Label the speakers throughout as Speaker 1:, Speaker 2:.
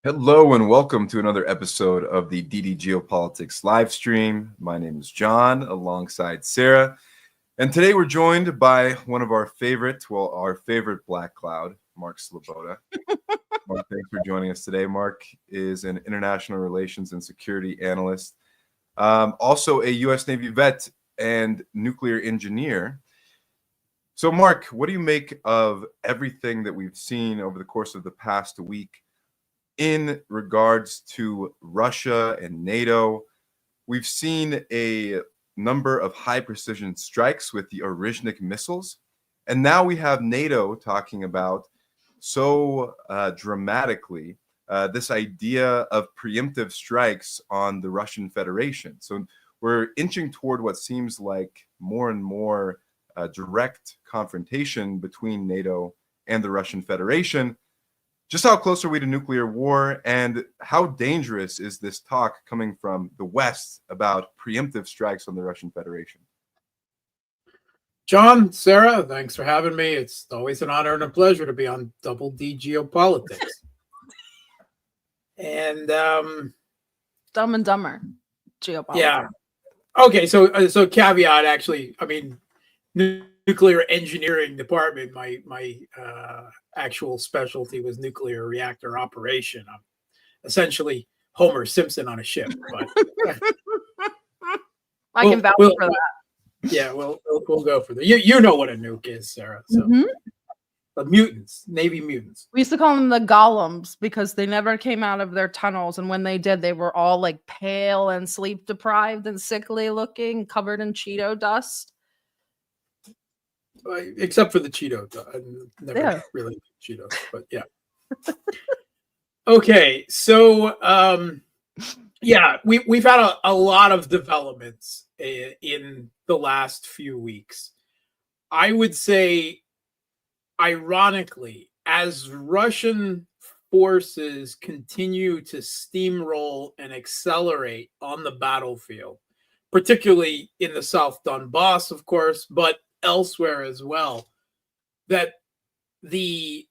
Speaker 1: Hello and welcome to another episode of the DD Geopolitics live stream. My name is John alongside Sarah. And today we're joined by one of our favorite Black Cloud, Mark Sleboda. Mark, thanks for joining us today. Mark is an international relations and security analyst, also a U.S. Navy vet and nuclear engineer. So, Mark, what do you make of everything that we've seen over the course of the past week in regards to Russia and NATO? We've seen a number of high-precision strikes with the Orishnik missiles, and now we have NATO talking about so dramatically this idea of preemptive strikes on the Russian Federation. So we're inching toward what seems like more and more direct confrontation between NATO and the Russian Federation. Just how close are we to nuclear war, and how dangerous is this talk coming from the West about preemptive strikes on the Russian Federation?
Speaker 2: John, Sarah, thanks for having me. It's always an honor and a pleasure to be on Double D Geopolitics. And
Speaker 3: Dumb and Dumber Geopolitics.
Speaker 2: Yeah. Okay, so caveat, actually, I mean, nuclear engineering department, my actual specialty was nuclear reactor operation. I'm essentially Homer Simpson on a ship. But
Speaker 3: I can vouch for that.
Speaker 2: Yeah, we'll go for that. You know what a nuke is, Sarah. So the mutants, Navy mutants.
Speaker 3: We used to call them the golems because they never came out of their tunnels, and when they did, they were all like pale and sleep deprived and sickly looking, covered in Cheeto dust.
Speaker 2: Except for the Cheeto. I never really Cheetos, but yeah. Okay, so we've had a lot of developments in the last few weeks. I would say, ironically, as Russian forces continue to steamroll and accelerate on the battlefield, particularly in the South Donbass, of course, but elsewhere as well, that the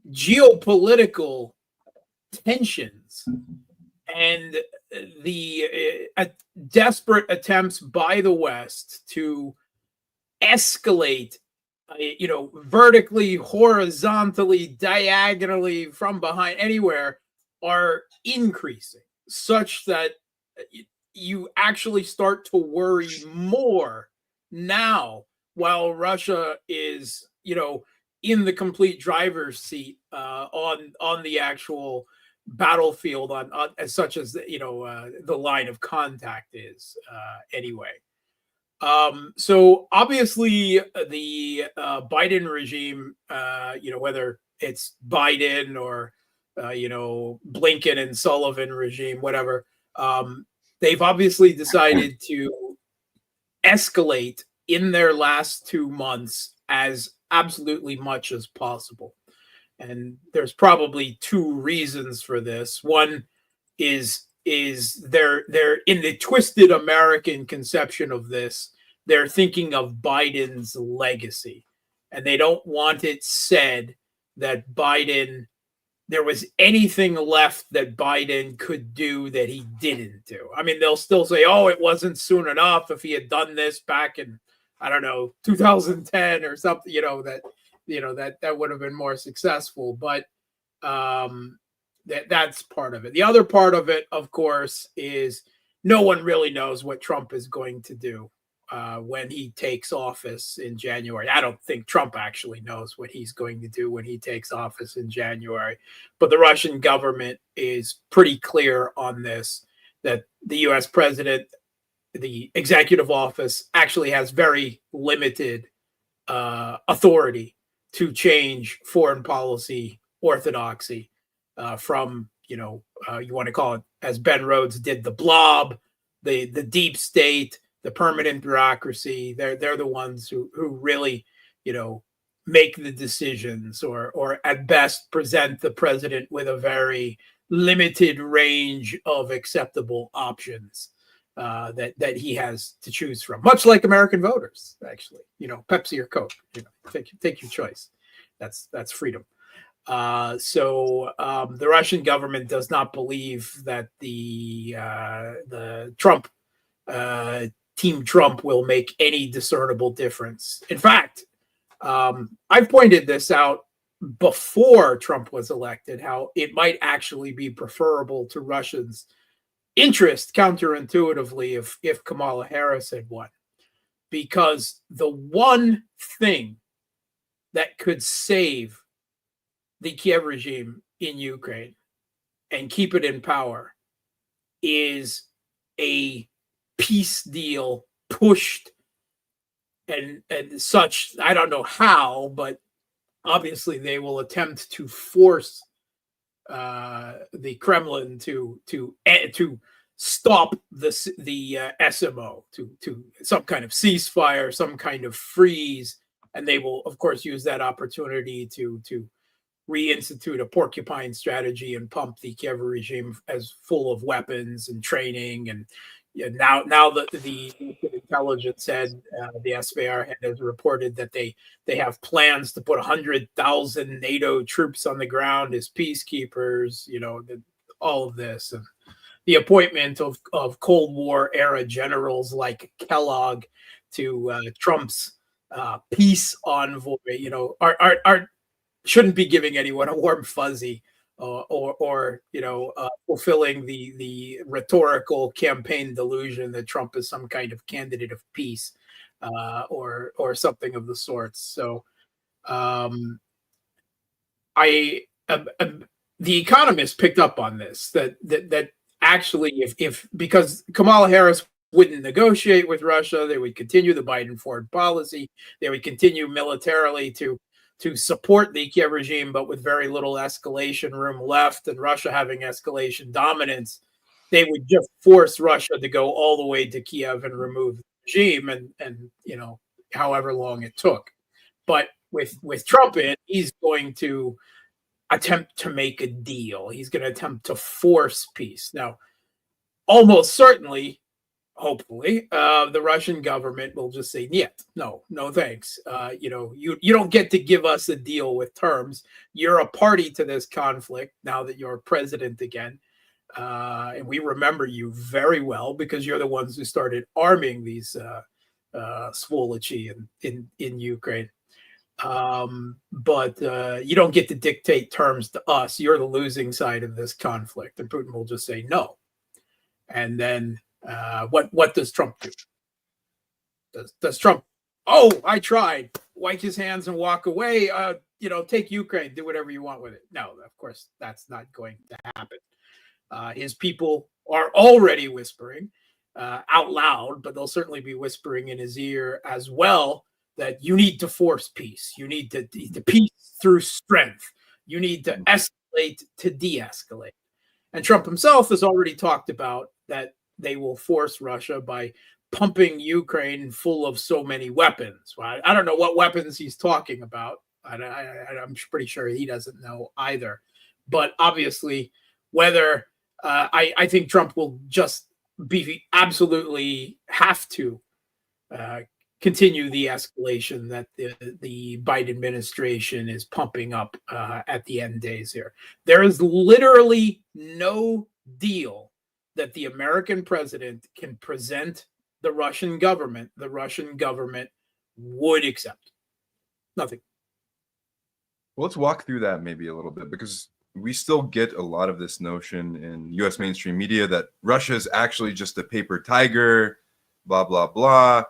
Speaker 2: geopolitical tensions and the desperate attempts by the West to escalate, vertically, horizontally, diagonally, from behind, anywhere, are increasing, such that you actually start to worry more now, while Russia is, in the complete driver's seat on the actual battlefield, on as such as the line of contact is anyway. So obviously the Biden regime, whether it's Biden or Blinken and Sullivan regime, whatever, they've obviously decided to escalate in their last 2 months as absolutely much as possible. And there's probably two reasons for this. One is they're in the twisted American conception of this, they're thinking of Biden's legacy, and they don't want it said that there was anything left that Biden could do that he didn't do. I mean, they'll still say, oh, it wasn't soon enough. If he had done this back in, I don't know, 2010 or something, that would have been more successful. But that's part of it. The other part of it, of course, is no one really knows what Trump is going to do when he takes office in January. I don't think Trump actually knows what he's going to do when he takes office in January. But the Russian government is pretty clear on this, that the U.S. president, the executive office, actually has very limited authority to change foreign policy orthodoxy from, you want to call it, as Ben Rhodes did, the blob, the deep state, the permanent bureaucracy. They're the ones who really, make the decisions, or at best present the president with a very limited range of acceptable options that he has to choose from, much like American voters, actually. Pepsi or Coke, take your choice. That's freedom. So the Russian government does not believe that the Trump Team Trump will make any discernible difference. In fact, I've pointed this out before Trump was elected, how it might actually be preferable to Russians' interest, counterintuitively, if Kamala Harris had won. Because the one thing that could save the Kiev regime in Ukraine and keep it in power is a peace deal pushed and such. I don't know how, but obviously they will attempt to force the Kremlin to stop the SMO, to some kind of ceasefire, some kind of freeze, and they will of course use that opportunity to reinstitute a porcupine strategy and pump the Kiev regime as full of weapons and training. And now that the intelligence head, the SVR head, has reported that they have plans to put 100,000 NATO troops on the ground as peacekeepers, all of this, and the appointment of Cold War era generals like Kellogg to Trump's peace envoy, shouldn't be giving anyone a warm fuzzy, or fulfilling the rhetorical campaign delusion that Trump is some kind of candidate of peace, or something of the sorts. So, the Economist picked up on this, that actually, if because Kamala Harris wouldn't negotiate with Russia, they would continue the Biden foreign policy. They would continue militarily to support the Kiev regime, but with very little escalation room left, and Russia having escalation dominance, they would just force Russia to go all the way to Kiev and remove the regime, and however long it took. But with Trump in, he's going to attempt to make a deal. He's going to attempt to force peace. Now, almost certainly, hopefully, the Russian government will just say, no, thanks. You don't get to give us a deal with terms. You're a party to this conflict now that you're president again. And we remember you very well because you're the ones who started arming these Svolochi in Ukraine. But you don't get to dictate terms to us. You're the losing side of this conflict. And Putin will just say no. And then what does Trump do? Does Trump, I tried, wipe his hands and walk away, take Ukraine, do whatever you want with it? No, of course, that's not going to happen. His people are already whispering out loud, but they'll certainly be whispering in his ear as well, that you need to force peace. You need to peace through strength. You need to escalate to de-escalate. And Trump himself has already talked about that they will force Russia by pumping Ukraine full of so many weapons. Well, I don't know what weapons he's talking about. I'm pretty sure he doesn't know either. But obviously, whether I think Trump will just be absolutely have to continue the escalation that the Biden administration is pumping up at the end days here. There is literally no deal that the American president can present the Russian government would accept. Nothing.
Speaker 1: Well, let's walk through that maybe a little bit, because we still get a lot of this notion in U.S. mainstream media that Russia is actually just a paper tiger, blah, blah, blah.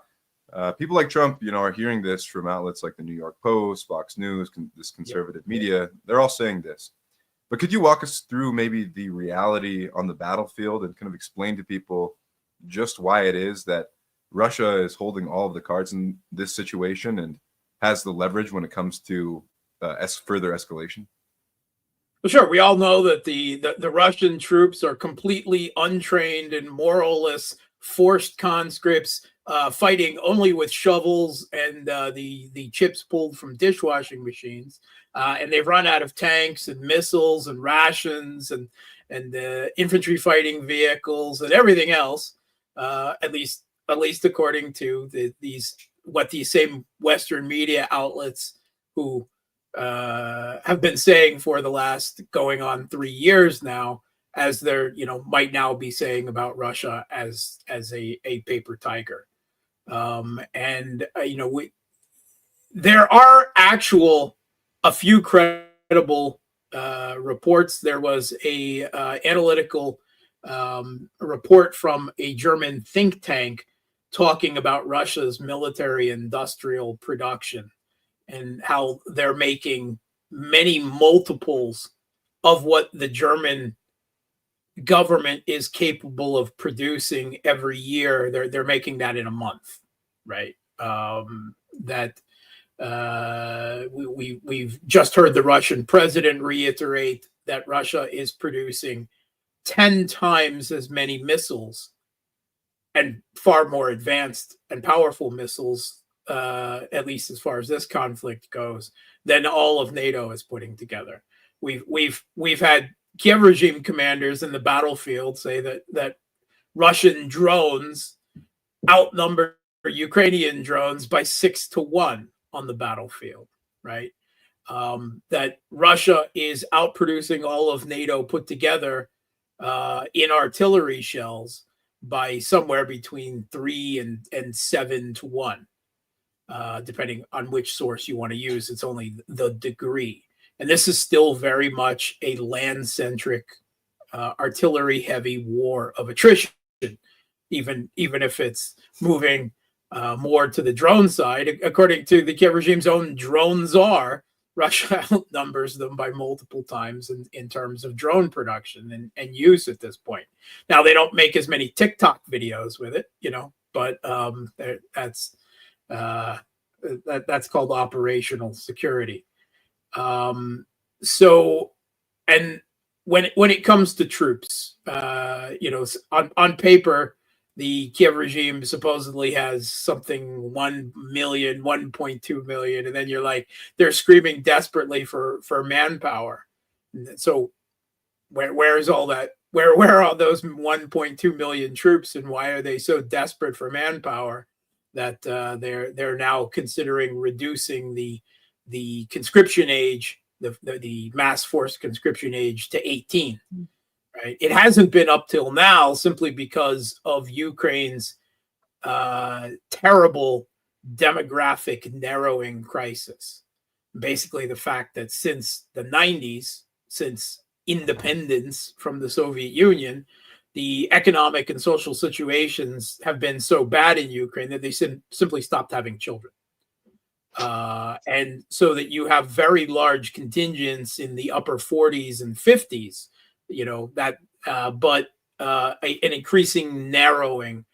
Speaker 1: People like Trump, are hearing this from outlets like the New York Post, Fox News, this conservative media. They're all saying this. But could you walk us through maybe the reality on the battlefield and kind of explain to people just why it is that Russia is holding all of the cards in this situation and has the leverage when it comes to further escalation?
Speaker 2: Well, sure. We all know that the Russian troops are completely untrained and moralless, forced conscripts, fighting only with shovels and the chips pulled from dishwashing machines. And they've run out of tanks and missiles and rations and infantry fighting vehicles and everything else, at least according to these same Western media outlets who have been saying for the last going on 3 years now, as they're, might now be saying about Russia as a paper tiger. There are a few credible reports. There was a analytical report from a German think tank talking about Russia's military industrial production and how they're making many multiples of what the German government is capable of producing every year. They're making that in a month, right? We've just heard the Russian president reiterate that Russia is producing 10 times as many missiles and far more advanced and powerful missiles, at least as far as this conflict goes, than all of NATO is putting together. We've had Kiev regime commanders in the battlefield say that Russian drones outnumber Ukrainian drones by 6-1 on the battlefield, right? That Russia is outproducing all of NATO put together in artillery shells by somewhere between 3 and 7-1, depending on which source you want to use. It's only the degree. And this is still very much a land-centric, artillery-heavy war of attrition, even if it's moving more to the drone side. According to the Kiev regime's own drone czar, Russia outnumbers them by multiple times in terms of drone production and use at this point. Now, they don't make as many TikTok videos with it, but that's called operational security. So, and when it comes to troops, on paper, the Kiev regime supposedly has something 1 million, 1.2 million, and then you're like, they're screaming desperately for manpower. So where is all that? Where are all those 1.2 million troops, and why are they so desperate for manpower that they're now considering reducing the conscription age, the mass force conscription age, to 18? Right. It hasn't been up till now simply because of Ukraine's terrible demographic narrowing crisis. Basically, the fact that since the 90s, since independence from the Soviet Union, the economic and social situations have been so bad in Ukraine that they simply stopped having children. And so that you have very large contingents in the upper 40s and 50s, but an increasing narrowing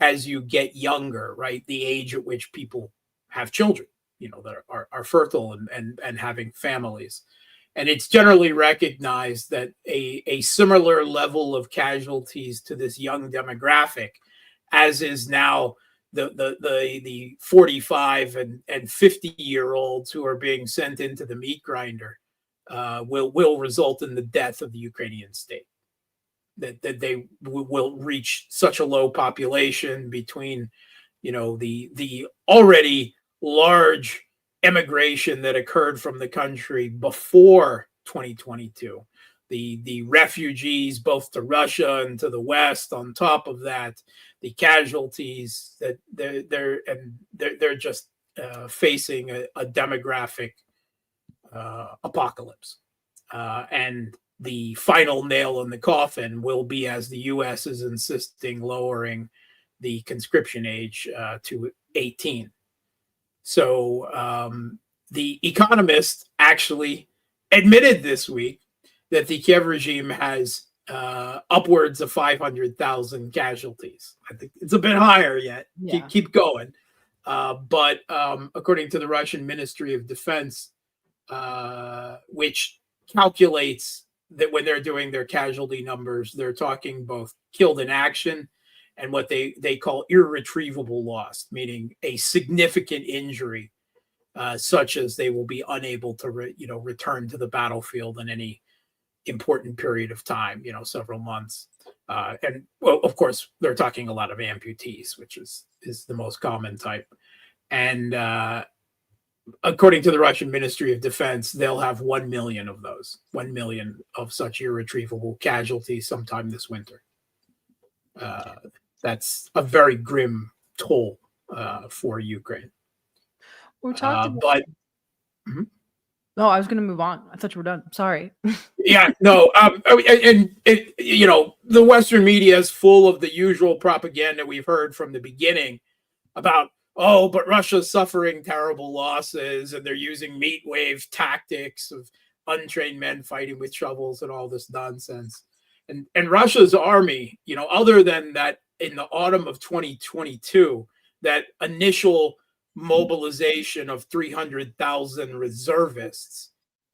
Speaker 2: as you get younger, right? The age at which people have children, that are fertile and having families. And it's generally recognized that a similar level of casualties to this young demographic, as is now the 45 and 50-year-olds who are being sent into the meat grinder, will result in the death of the Ukrainian state. That they will reach such a low population between, the already large emigration that occurred from the country before 2022, the refugees both to Russia and to the West. On top of that, the casualties that they're just facing a demographic apocalypse, and the final nail in the coffin will be, as the U.S. is insisting, lowering the conscription age to 18. So the Economist actually admitted this week that the Kiev regime has upwards of 500,000 casualties. I think it's a bit higher yet. Yeah. Keep going. But according to the Russian Ministry of Defense, which calculates that when they're doing their casualty numbers, they're talking both killed in action and what they call irretrievable loss, meaning a significant injury, such as they will be unable to return to the battlefield in any important period of time, several months. And well, of course, they're talking a lot of amputees, which is the most common type. And according to the Russian Ministry of Defense, they'll have 1 million of those, 1 million of such irretrievable casualties sometime this winter. That's a very grim toll for Ukraine.
Speaker 3: We're talking. No, I was going to move on. I thought you were done. Sorry.
Speaker 2: Yeah, no. And the Western media is full of the usual propaganda we've heard from the beginning about, oh, but Russia's suffering terrible losses and they're using meat wave tactics of untrained men fighting with shovels and all this nonsense. And Russia's army, other than that in the autumn of 2022, that initial mobilization of 300,000 reservists,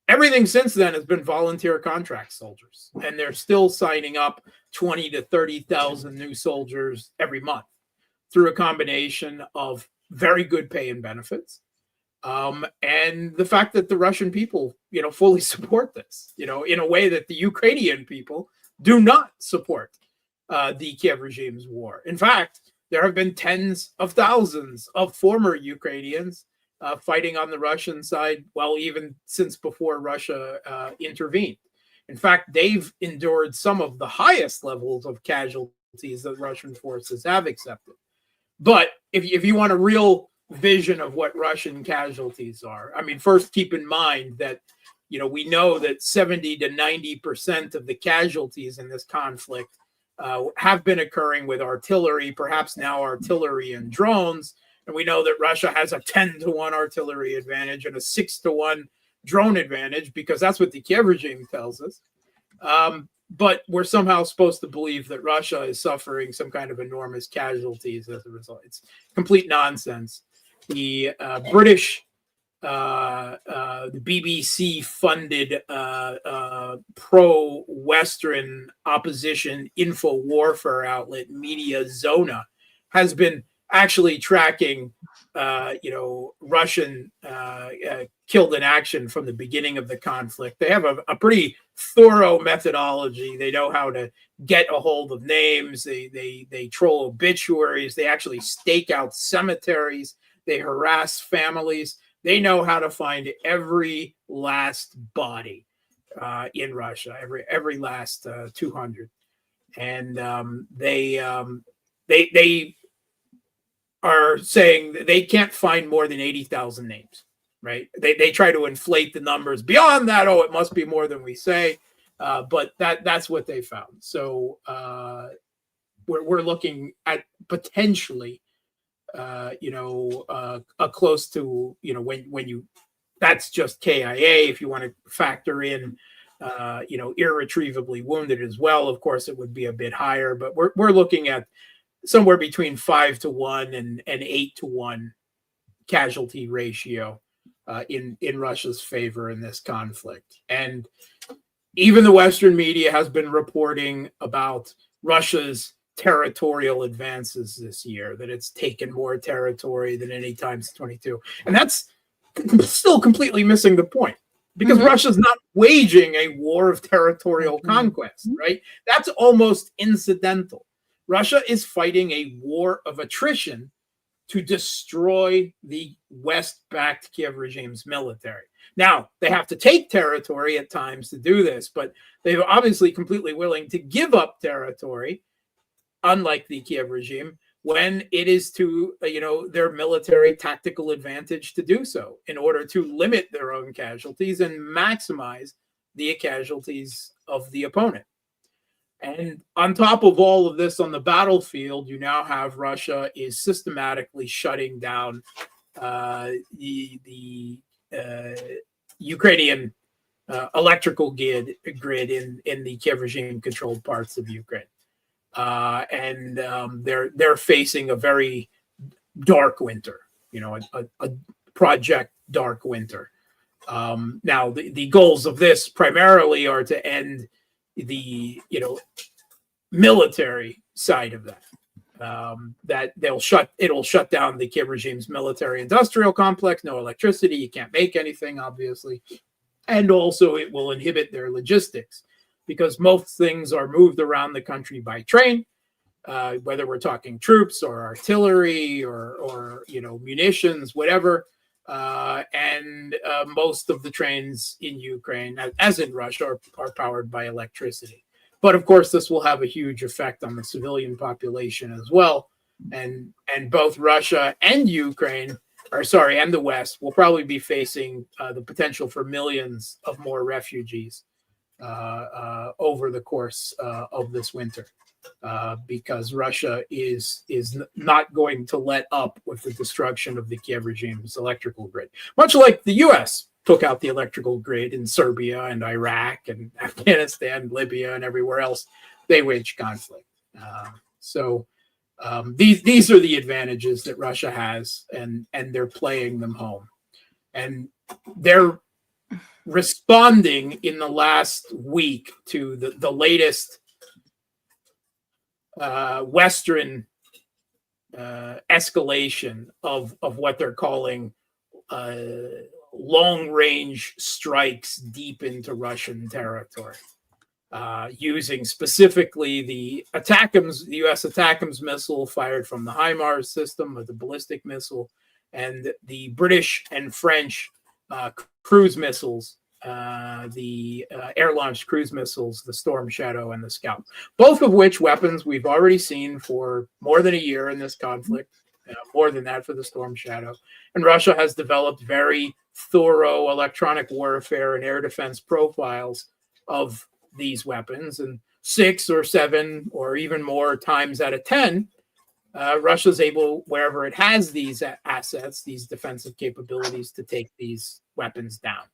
Speaker 2: everything since then has been volunteer contract soldiers, and they're still signing up 20 to 30,000 new soldiers every month through a combination of very good pay and benefits, and the fact that the Russian people fully support this in a way that the Ukrainian people do not support the Kiev regime's war. In fact, there have been tens of thousands of former Ukrainians fighting on the Russian side, well, even since before Russia intervened. In fact, they've endured some of the highest levels of casualties that Russian forces have accepted. But if you want a real vision of what Russian casualties are, I mean, first keep in mind that we know that 70 to 90% of the casualties in this conflict have been occurring with artillery, perhaps now artillery and drones. And we know that Russia has a 10-to-1 artillery advantage and a 6-to-1 drone advantage, because that's what the Kiev regime tells us. But we're somehow supposed to believe that Russia is suffering some kind of enormous casualties as a result. It's complete nonsense. The British, the BBC-funded pro-Western opposition info warfare outlet Media Zona has been actually tracking, Russian killed in action from the beginning of the conflict. They have a pretty thorough methodology. They know how to get a hold of names. They troll obituaries. They actually stake out cemeteries. They harass families. They know how to find every last body in Russia, every last 200, and they are saying that they can't find more than 80,000 names. Right? They try to inflate the numbers beyond that. Oh, it must be more than we say, but that's what they found. So we're looking at potentially. A close to, when you, that's just KIA. If you want to factor in, irretrievably wounded as well, of course, it would be a bit higher, but we're looking at somewhere between 5-to-1 and 8-to-1 casualty ratio in Russia's favor in this conflict. And even the Western media has been reporting about Russia's territorial advances this year, that it's taken more territory than any time since 22. And that's still completely missing the point, because Russia's not waging a war of territorial conquest, right? That's almost incidental. Russia is fighting a war of attrition to destroy the West-backed Kiev regime's military. Now, they have to take territory at times to do this, but they're obviously completely willing to give up territory, unlike the Kiev regime, when it is to, their military tactical advantage to do so, in order to limit their own casualties and maximize the casualties of the opponent. And on top of all of this on the battlefield, you now have Russia is systematically shutting down the Ukrainian electrical grid in the Kiev regime-controlled parts of Ukraine. And they're facing a very dark winter, a project dark winter. Now, the goals of this primarily are to end the military side of that. That it'll shut down the Kiev regime's military industrial complex. No electricity, you can't make anything, obviously, and also it will inhibit their logistics, because most things are moved around the country by train, whether we're talking troops or artillery or munitions, whatever. and most of the trains in Ukraine, as in Russia, are powered by electricity. But of course, this will have a huge effect on the civilian population as well. And both Russia and Ukraine, and the West, will probably be facing the potential for millions of more refugees over the course of this winter. Because Russia is not going to let up with the destruction of the Kiev regime's electrical grid, much like the U.S. took out the electrical grid in Serbia and Iraq and Afghanistan, Libya, and everywhere else they waged conflict. These are the advantages that Russia has, and they're playing them home, and they're responding in the last week to the latest Western escalation of what they're calling long-range strikes deep into Russian territory, using specifically the U.S. ATACMS missile fired from the HIMARS system, of the ballistic missile, and the British and French cruise missiles, the air-launched cruise missiles, the Storm Shadow and the Scout, both of which weapons we've already seen for more than a year in this conflict, more than that for the Storm Shadow. And Russia has developed very thorough electronic warfare and air defense profiles of these weapons, and 6 or 7 or even more times out of 10, Russia's able, wherever it has these assets, these defensive capabilities, to take these weapons down.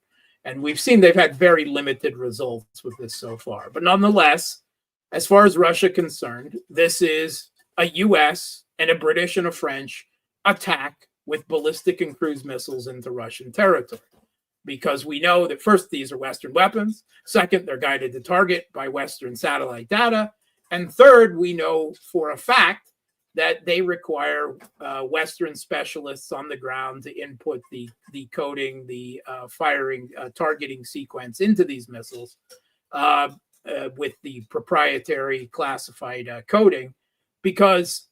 Speaker 2: And we've seen they've had very limited results with this so far. But nonetheless, as far as Russia concerned, this is a U.S. and a British and a French attack with ballistic and cruise missiles into Russian territory. Because we know that, first, these are Western weapons. Second, they're guided to target by Western satellite data. And third, we know for a fact that they require Western specialists on the ground to input the coding, the firing, targeting sequence into these missiles with the proprietary classified coding, because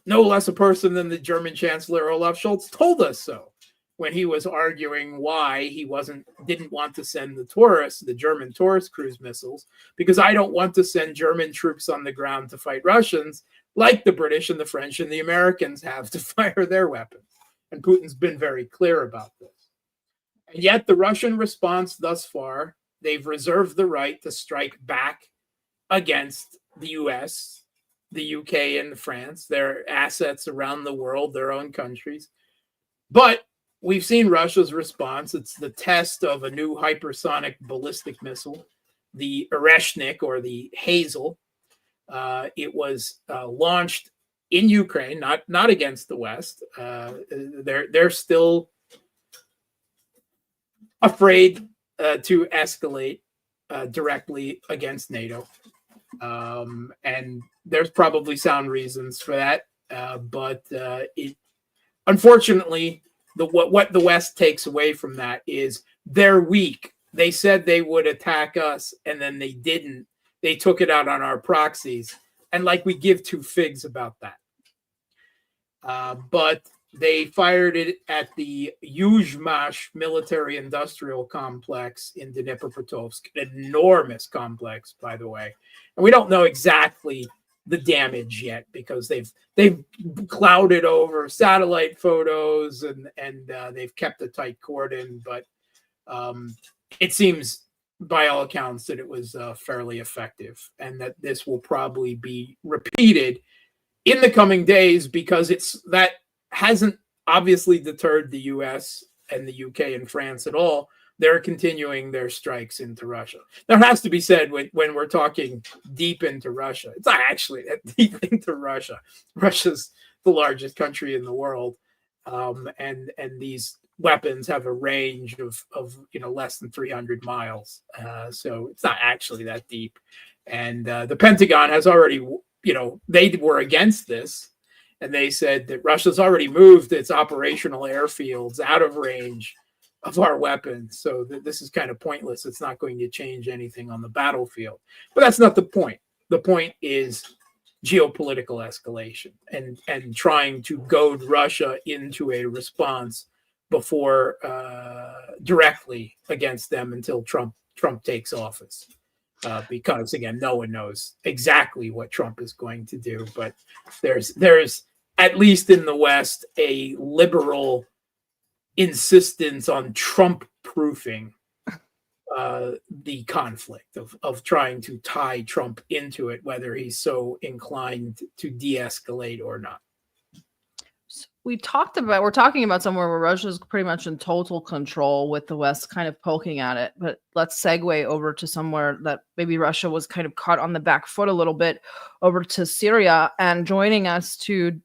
Speaker 2: no less a person than the German Chancellor Olaf Scholz told us so when he was arguing why he didn't want to send the German Taurus cruise missiles, because I don't want to send German troops on the ground to fight Russians like the British and the French and the Americans have to fire their weapons. And Putin's been very clear about this. And yet the Russian response thus far, they've reserved the right to strike back against the US, the UK, and France, their assets around the world, their own countries. But we've seen Russia's response. It's the test of a new hypersonic ballistic missile, the Oreshnik, or the Hazel. It was launched in Ukraine, not against the West. They're still afraid to escalate directly against NATO, and there's probably sound reasons for that. But unfortunately, what the West takes away from that is they're weak. They said they would attack us, and then they didn't. They took it out on our proxies, and we give 2 figs about that. But they fired it at the Yuzhmash military-industrial complex in Dnipropetrovsk, an enormous complex, by the way. And we don't know exactly the damage yet, because they've clouded over satellite photos and they've kept a tight cordon. But it seems, by all accounts, that it was fairly effective, and that this will probably be repeated in the coming days, because that hasn't obviously deterred the US and the UK and France at all. They're continuing their strikes into Russia. Now, it has to be said, when we're talking deep into Russia, it's not actually that deep into Russia. Russia's the largest country in the world, and these weapons have a range of less than 300 miles. So it's not actually that deep. And the Pentagon has already, they were against this, and they said that Russia's already moved its operational airfields out of range of our weapons. So this is kind of pointless. It's not going to change anything on the battlefield. But that's not the point. The point is geopolitical escalation and trying to goad Russia into a response before directly against them until Trump takes office. Because again, no one knows exactly what Trump is going to do, but there's at least in the West a liberal insistence on Trump proofing the conflict of trying to tie Trump into it, whether he's so inclined to de-escalate or not.
Speaker 3: We're talking about somewhere where Russia's pretty much in total control with the West kind of poking at it. But let's segue over to somewhere that maybe Russia was kind of caught on the back foot a little bit, over to Syria. And joining us to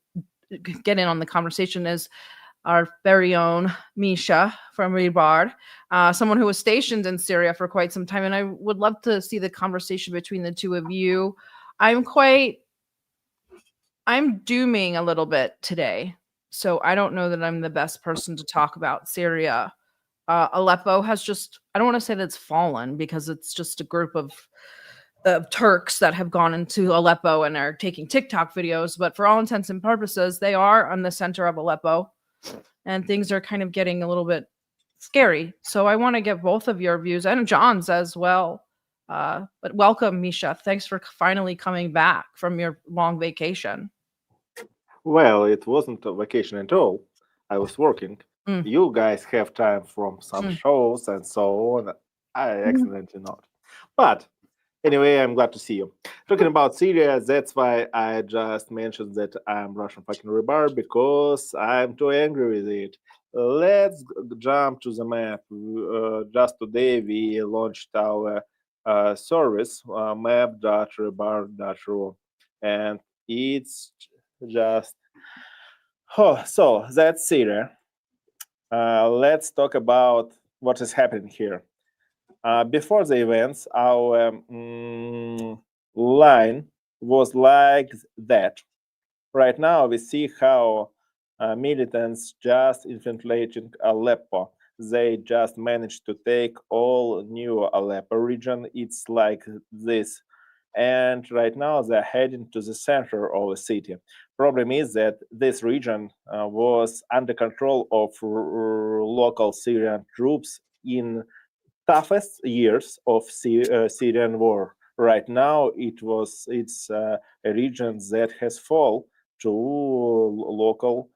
Speaker 3: get in on the conversation is our very own Misha from Rybar, someone who was stationed in Syria for quite some time. And I would love to see the conversation between the two of you. I'm dooming a little bit today. So I don't know that I'm the best person to talk about Syria. Aleppo has I don't want to say that it's fallen, because it's just a group of Turks that have gone into Aleppo and are taking TikTok videos. But for all intents and purposes, they are on the center of Aleppo, and things are kind of getting a little bit scary. So I want to get both of your views, and John's as well. But welcome, Misha. Thanks for finally coming back from your long vacation.
Speaker 4: Well, it wasn't a vacation at all. I was working. You guys have time from some shows and so on. I accidentally not. But anyway, I'm glad to see you. Talking about Syria, that's why I just mentioned that I'm Russian fucking Rybar, because I'm too angry with it. Let's jump to the map. Just today we launched our service, map.rybar.ru, and it's just so that's Syria. Let's talk about what is happening here. Before the events, our line was like that. Right now, we see how militants just infiltrating Aleppo. They just managed to take all new Aleppo region. It's like this. And right now they're heading to the center of the city. Problem is that this region was under control of local Syrian troops in toughest years of Syrian war. Right now it's a region that has fallen to local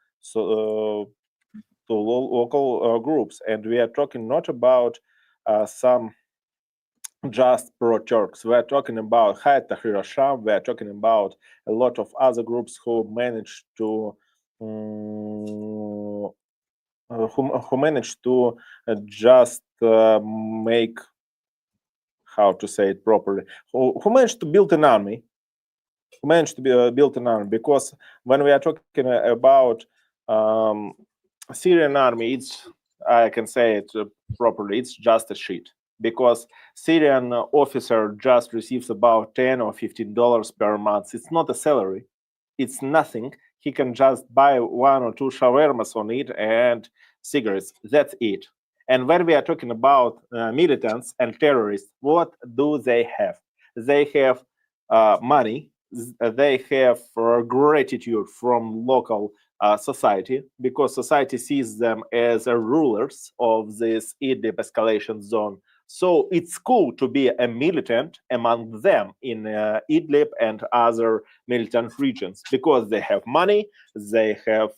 Speaker 4: groups, and we are talking not about some just pro-Turks. We are talking about Hayat Tahrir al-Sham. We are talking about a lot of other groups who managed to just make, how to say it properly, who managed to build an army. Because when we are talking about Syrian army, I can say it properly, it's just a shit. Because Syrian officer just receives about $10 or $15 per month. It's not a salary. It's nothing. He can just buy 1 or 2 shawarmas on it and cigarettes. That's it. And when we are talking about militants and terrorists, what do they have? They have money. They have gratitude from local society, because society sees them as rulers of this Idlib escalation zone. So it's cool to be a militant among them in Idlib and other militant regions, because they have money, they have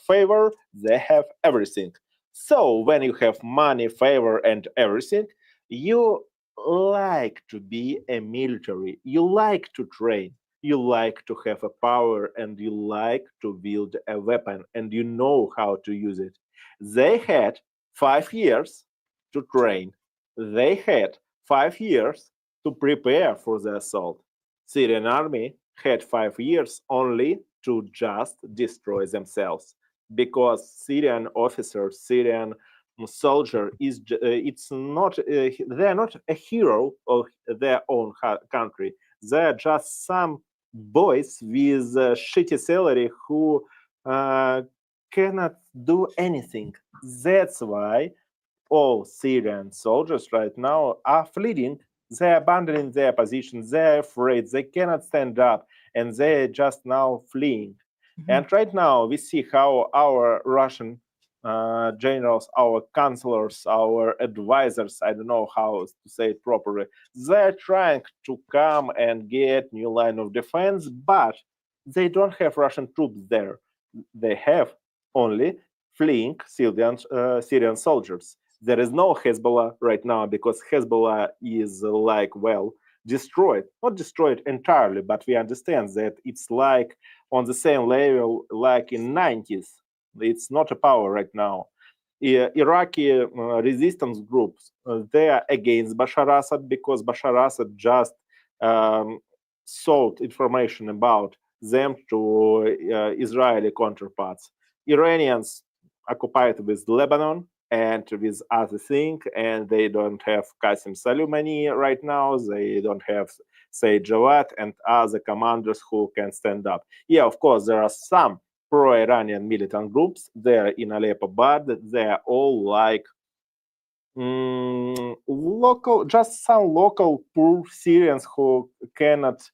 Speaker 4: favor, they have everything. So when you have money, favor, and everything, you like to be a military. You like to train. You like to have a power, and you like to wield a weapon, and you know how to use it. They had 5 years to train. They had 5 years to prepare for the assault. Syrian army had 5 years only to just destroy themselves, because Syrian officer, Syrian soldier they're not a hero of their own country. They're just some boys with a shitty salary who cannot do anything. That's why all Syrian soldiers right now are fleeing. They're abandoning their positions. They're afraid. They cannot stand up, and they're just now fleeing. And right now we see how our Russian generals, our counselors, our advisors, I don't know how to say it properly, they're trying to come and get new line of defense, but they don't have Russian troops there. They have only fleeing Syrian soldiers. There is no Hezbollah right now because Hezbollah is destroyed. Not destroyed entirely, but we understand that it's like on the same level like in 90s. It's not a power right now. Iraqi resistance groups, they are against Bashar Assad because Bashar Assad just sold information about them to Israeli counterparts. Iranians occupied with Lebanon and with other things, and they don't have Qasem Soleimani right now. They don't have Said Jawad and other commanders who can stand up. Yeah, of course, there are some pro-Iranian militant groups there in Aleppo, but they're all like local, just some local poor Syrians who cannot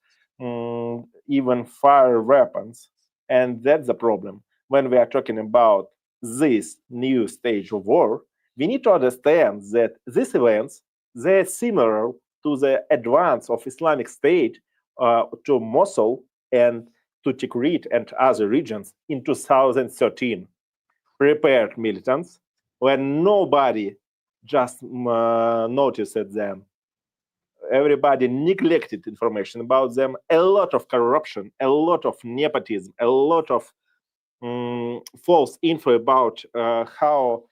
Speaker 4: even fire weapons. And that's the problem. When we are talking about this new stage of war, we need to understand that these events, they're similar to the advance of Islamic State to Mosul and to Tikrit and other regions in 2013. Prepared militants when nobody just noticed them. Everybody neglected information about them. A lot of corruption, a lot of nepotism, a lot of false info about how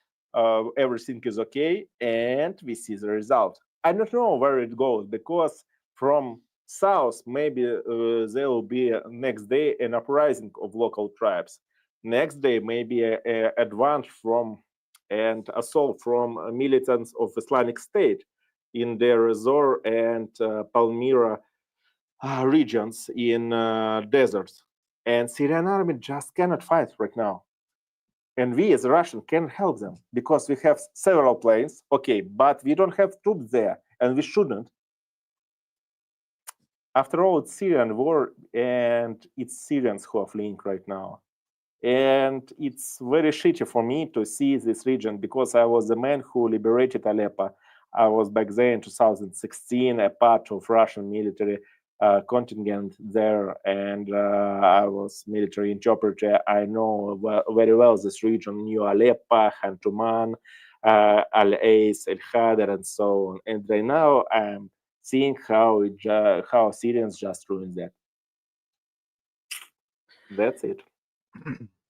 Speaker 4: everything is okay, and we see the result. I don't know where it goes because from south, maybe there will be next day an uprising of local tribes. Next day, maybe an advance from and assault from militants of Islamic State in Deir ez-Zor and Palmyra regions in deserts. And Syrian army just cannot fight right now. And we as Russian can help them because we have several planes, okay, but we don't have troops there, and we shouldn't. After all, it's Syrian war, and it's Syrians who are fleeing right now. And it's very shitty for me to see this region because I was the man who liberated Aleppo. I was back then in 2016 a part of Russian military contingent there, and I was military interpreter. I know very well this region, New Aleppo, Hantuman, Al-Ais, El-Hadar, and so on. And right now I'm seeing how Syrians just ruined that. That's it.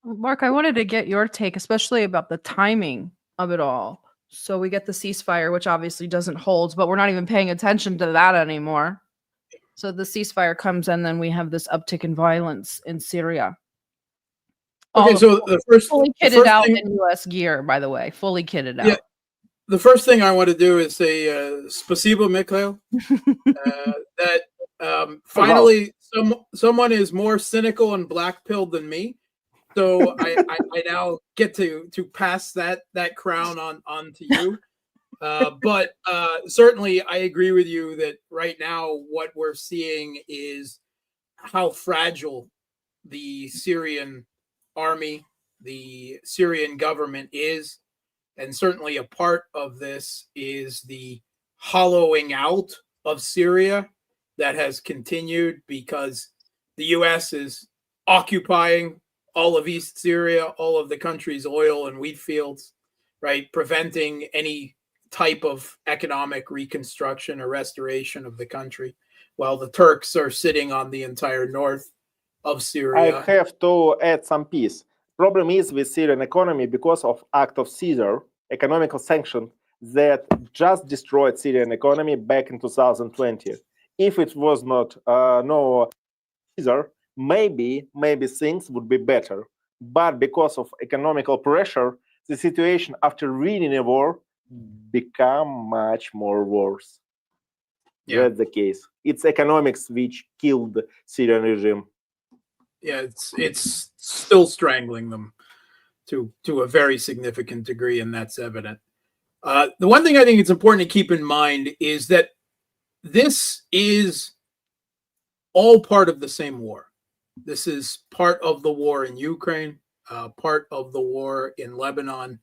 Speaker 3: Mark, I wanted to get your take, especially about the timing of it all. So we get the ceasefire, which obviously doesn't hold, but we're not even paying attention to that anymore. So the ceasefire comes, and then we have this uptick in violence in Syria.
Speaker 2: Okay, so the first
Speaker 3: fully kitted out in U.S. gear, by the way, fully kitted out.
Speaker 2: The first thing I want to do is say spasibo, Mikhail, that finally someone is more cynical and black-pilled than me. So I now get to pass that crown on to you. But certainly I agree with you that right now what we're seeing is how fragile the Syrian army, the Syrian government is. And certainly a part of this is the hollowing out of Syria that has continued because the U.S. is occupying all of East Syria, all of the country's oil and wheat fields, right? Preventing any type of economic reconstruction or restoration of the country, while the Turks are sitting on the entire north of Syria.
Speaker 4: I have to add some piece. Problem is with Syrian economy because of Act of Caesar, economical sanction that just destroyed Syrian economy back in 2020. If it was not no Caesar, maybe things would be better. But because of economical pressure, the situation after winning a war become much more worse. Yeah. That's the case. It's economics which killed the Syrian regime.
Speaker 2: Yeah, it's still strangling them to a very significant degree, and that's evident. The one thing I think it's important to keep in mind is that this is all part of the same war. This is part of the war in Ukraine. part of the war in Lebanon,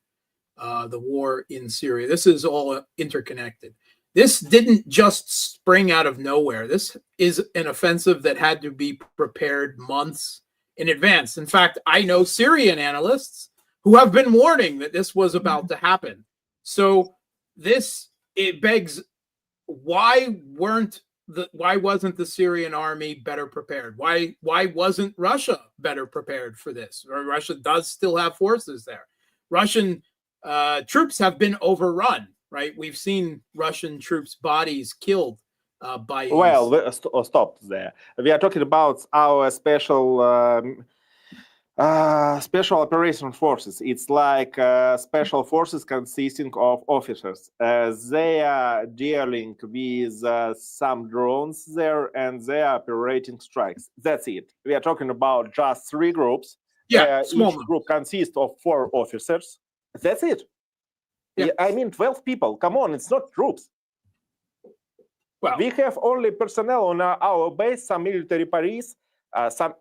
Speaker 2: the war in Syria. This is all interconnected. This didn't just spring out of nowhere. This is an offensive that had to be prepared months in advance. In fact, I know Syrian analysts who have been warning that this was about to happen. So it begs, why wasn't the Syrian army better prepared? Why wasn't Russia better prepared for this? Or Russia does still have forces there. Russian troops have been overrun, right? We've seen Russian troops' bodies killed by.
Speaker 4: Well, stop there. We are talking about our special operation forces. It's like special forces consisting of officers. They are dealing with some drones there, and they are operating strikes. That's it. We are talking about just 3 groups.
Speaker 2: Yeah, small
Speaker 4: each group consists of 4 officers. That's it.
Speaker 2: Yeah.
Speaker 4: I mean, 12 people. Come on, it's not troops.
Speaker 2: Well,
Speaker 4: we have only personnel on our base, some military police, some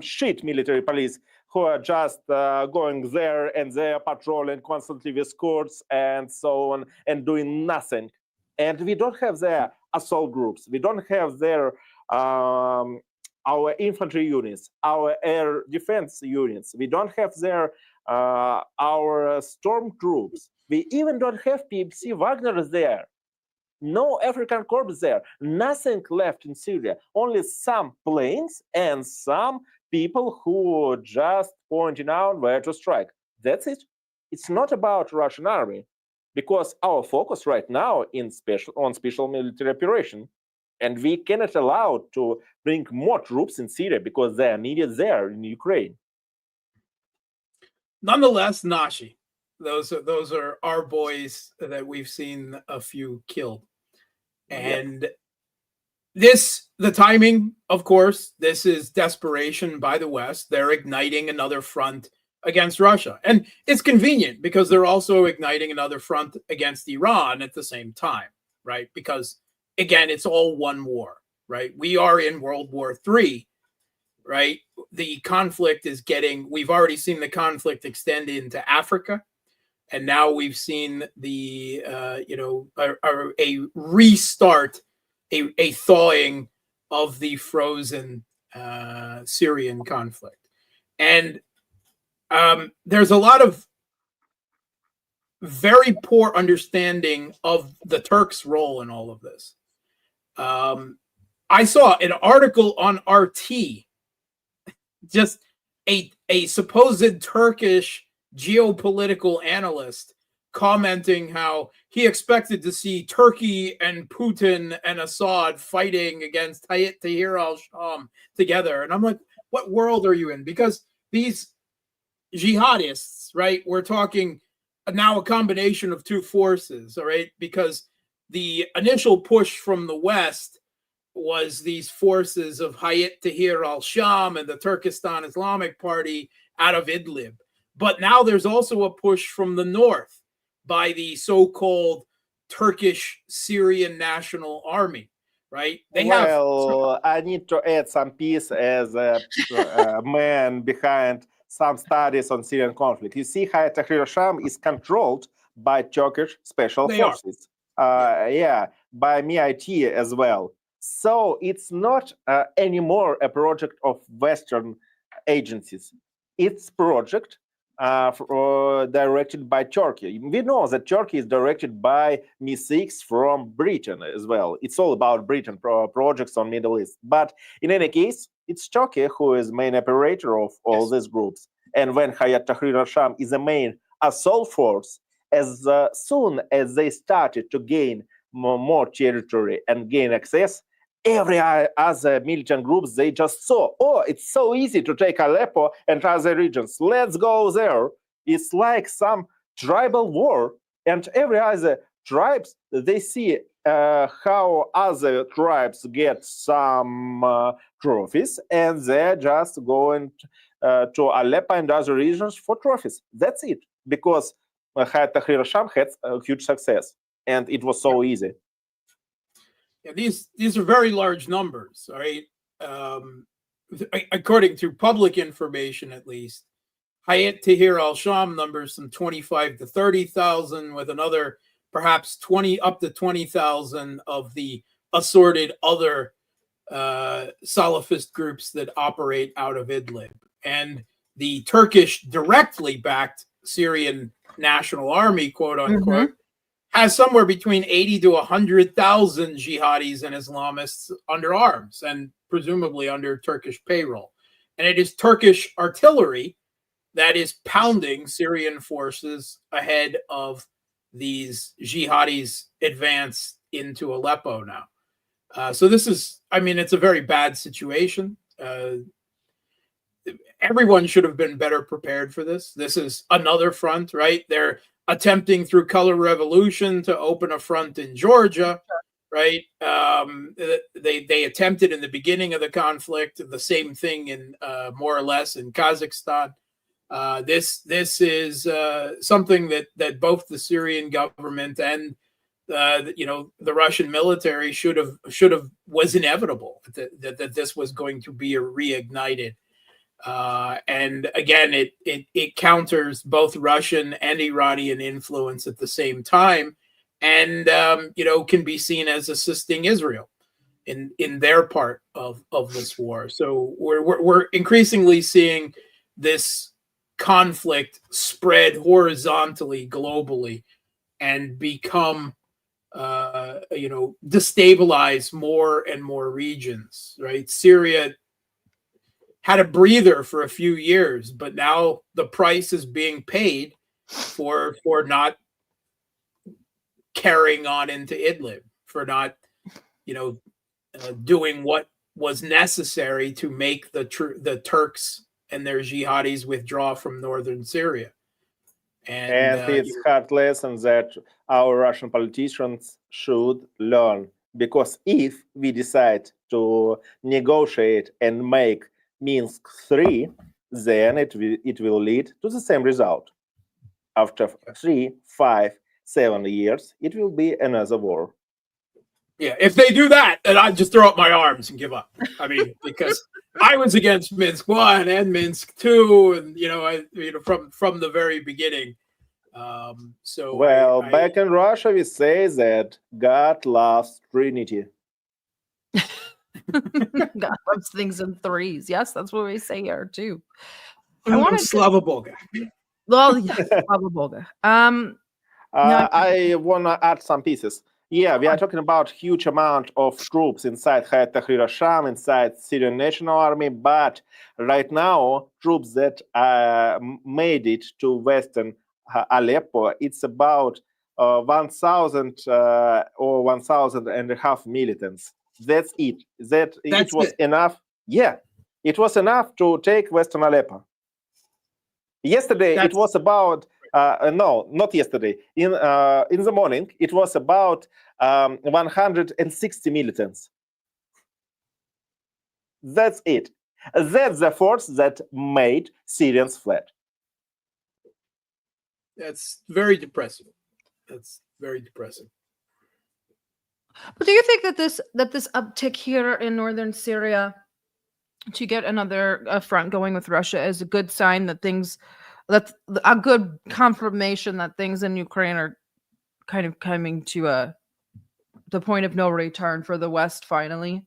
Speaker 4: shit military police who are just going there and they are patrolling constantly with escorts and so on and doing nothing. And we don't have their assault groups. We don't have their our infantry units, our air defense units. We don't have their our storm troops. We even don't have PMC Wagner there. No African Corps there. Nothing left in Syria. Only some planes and some people who are just pointing out where to strike. That's it. It's not about Russian army, because our focus right now on special military operation, and we cannot allow to bring more troops in Syria because they are needed there in Ukraine.
Speaker 2: Nonetheless, Nashi, those are our boys that we've seen a few killed. And the timing, of course, this is desperation by the West. They're igniting another front against Russia. And it's convenient because they're also igniting another front against Iran at the same time, right? Because, again, it's all one war, right? We are in World War III, right? The conflict we've already seen the conflict extend into Africa. And now we've seen a restart, a thawing of the frozen Syrian conflict. And there's a lot of very poor understanding of the Turks' role in all of this. I saw an article on RT, just a supposed Turkish geopolitical analyst commenting how he expected to see Turkey and Putin and Assad fighting against Tahrir al-Sham together. And I'm like, what world are you in? Because these jihadists, right, we're talking now a combination of 2 forces, all right, because the initial push from the West was these forces of Hayat Tahrir al-Sham and the Turkestan Islamic Party out of Idlib. But now there's also a push from the north by the so-called Turkish Syrian National Army, right?
Speaker 4: I need to add some piece as a man behind some studies on Syrian conflict. You see, Hayat Tahrir al-Sham is controlled by Turkish special forces. By MIT as well. So it's not anymore a project of Western agencies. It's project directed by Turkey. We know that Turkey is directed by MI6 from Britain as well. It's all about Britain projects on Middle East. But in any case, it's Turkey who is main operator of all these groups. And when Hayat Tahrir al-Sham is the main assault force, as soon as they started to gain more territory and gain access, every other militant groups, they just saw, it's so easy to take Aleppo and other regions. Let's go there. It's like some tribal war. And every other tribes, they see how other tribes get some trophies, and they're just going to Aleppo and other regions for trophies. That's it. Because Hayat Tahrir al-Sham had a huge success, and it was so easy.
Speaker 2: Yeah, these are very large numbers, all right? According to public information, at least, Hayat Tahrir al-Sham numbers some 25 to 30,000, with another perhaps 20 up to 20,000 of the assorted other Salafist groups that operate out of Idlib. And the Turkish directly backed Syrian National Army, quote unquote, has somewhere between 80 to 100,000 jihadis and Islamists under arms and presumably under Turkish payroll. And it is Turkish artillery that is pounding Syrian forces ahead of these jihadis' advance into Aleppo now. So this is, I mean, it's a very bad situation. Everyone should have been better prepared for this. This is another front, right? They're attempting through color revolution to open a front in Georgia, right? They attempted in the beginning of the conflict the same thing in more or less in Kazakhstan. This is something that both the Syrian government and the Russian military should have was inevitable that this was going to be reignited. And again, it counters both Russian and Iranian influence at the same time, and can be seen as assisting Israel in their part of this war. So we're increasingly seeing this conflict spread horizontally globally and become destabilize more and more regions, right? Syria had a breather for a few years, but now the price is being paid for not carrying on into Idlib, for not doing what was necessary to make the Turks and their jihadis withdraw from northern Syria.
Speaker 4: And it's hard lesson that our Russian politicians should learn, because if we decide to negotiate and make Minsk 3, then it will lead to the same result. After 3, 5, 7 years, it will be another war.
Speaker 2: Yeah, if they do that, then I'd just throw up my arms and give up. I mean, because I was against Minsk 1 and Minsk 2, and from the very beginning.
Speaker 4: Back in Russia, we say that God loves Trinity.
Speaker 3: God loves things in threes. Yes, that's what we say here too.
Speaker 2: I want Slava Boga.
Speaker 3: Well, yeah, Slava Boga.
Speaker 4: I want to add some pieces. Yeah, we are talking about huge amount of troops inside Hayat Tahrir al-Sham, inside Syrian National Army, but right now, troops that made it to Western Aleppo, it's about 1,000 or 1,500 militants. That's it. It was enough. Yeah, it was enough to take Western Aleppo. Yesterday, it was about no, not yesterday. In the morning, it was about 160 militants. That's it. That's the force that made Syrians fled.
Speaker 2: That's very depressing. That's very depressing.
Speaker 3: But do you think that this uptick here in northern Syria to get another front going with Russia is a good sign that's a good confirmation that things in Ukraine are kind of coming to the point of no return for the West finally?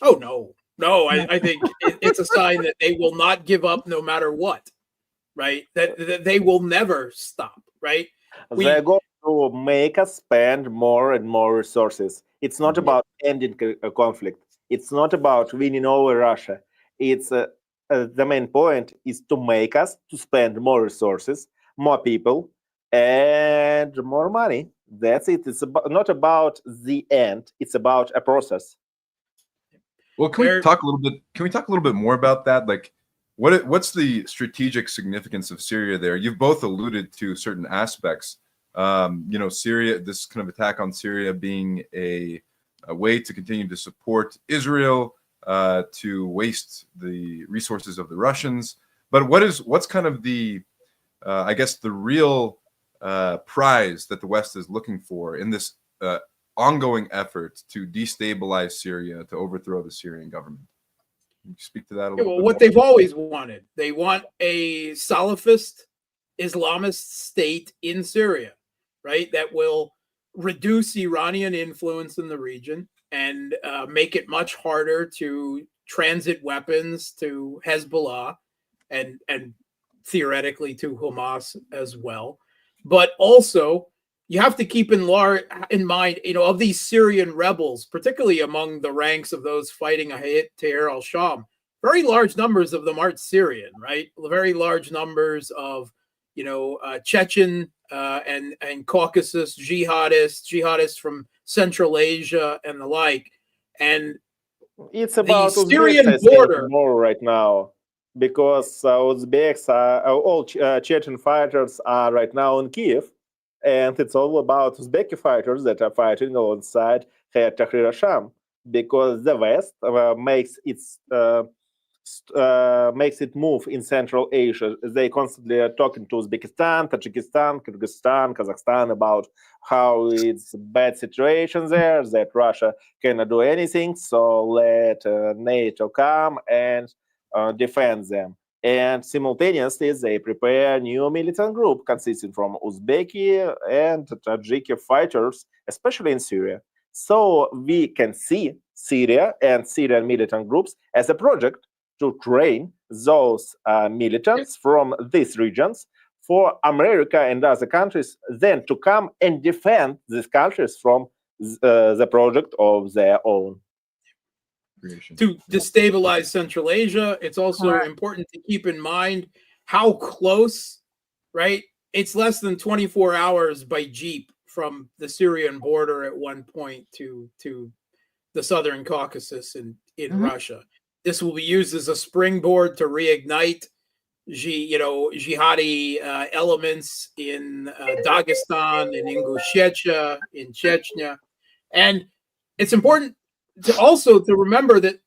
Speaker 2: Oh, no. I think it's a sign that they will not give up no matter what, right? That they will never stop, right?
Speaker 4: They're going to make us spend more and more resources. It's not about ending a conflict. It's not about winning over Russia. It's the main point is to make us to spend more resources, more people, and more money. That's it. It's not about the end. It's about a process.
Speaker 1: Well, can we talk a little bit more about that? Like, what's the strategic significance of Syria there? You've both alluded to certain aspects. Syria, this kind of attack on Syria being a way to continue to support Israel, to waste the resources of the Russians. But what's kind of the real prize that the West is looking for in this ongoing effort to destabilize Syria, to overthrow the Syrian government? Can you speak to that a
Speaker 2: Yeah,
Speaker 1: little
Speaker 2: well,
Speaker 1: bit
Speaker 2: what
Speaker 1: more?
Speaker 2: they've always wanted. They want a Salafist Islamist state in Syria, right? That will reduce Iranian influence in the region and make it much harder to transit weapons to Hezbollah and theoretically to Hamas as well. But also, you have to keep in mind, of these Syrian rebels, particularly among the ranks of those fighting Hayat Tahrir al-Sham, very large numbers of them aren't Syrian, right? Very large numbers of, Chechen and Caucasus jihadists from Central Asia and the like. And
Speaker 4: It's
Speaker 2: the
Speaker 4: about Uzbeks,
Speaker 2: Syrian
Speaker 4: I think,
Speaker 2: border.
Speaker 4: more right now, because Uzbeks are all Chechen fighters are right now in Kiev, and it's all about Uzbeki fighters that are fighting alongside Hayat Tahrir al-Sham, because the West makes it move in Central Asia. They constantly are talking to Uzbekistan, Tajikistan, Kyrgyzstan, Kazakhstan about how it's a bad situation there, that Russia cannot do anything, so let NATO come and defend them. And simultaneously, they prepare a new militant group consisting from Uzbeki and Tajiki fighters, especially in Syria. So we can see Syria and Syrian militant groups as a project to train those militants from these regions for America and other countries then to come and defend these countries from the project of their own.
Speaker 2: To destabilize Central Asia. It's also important to keep in mind how close, right? It's less than 24 hours by Jeep from the Syrian border at one point to the Southern Caucasus in Russia. This will be used as a springboard to reignite jihadi elements in Dagestan, in Ingushetia, in Chechnya. And it's important to remember that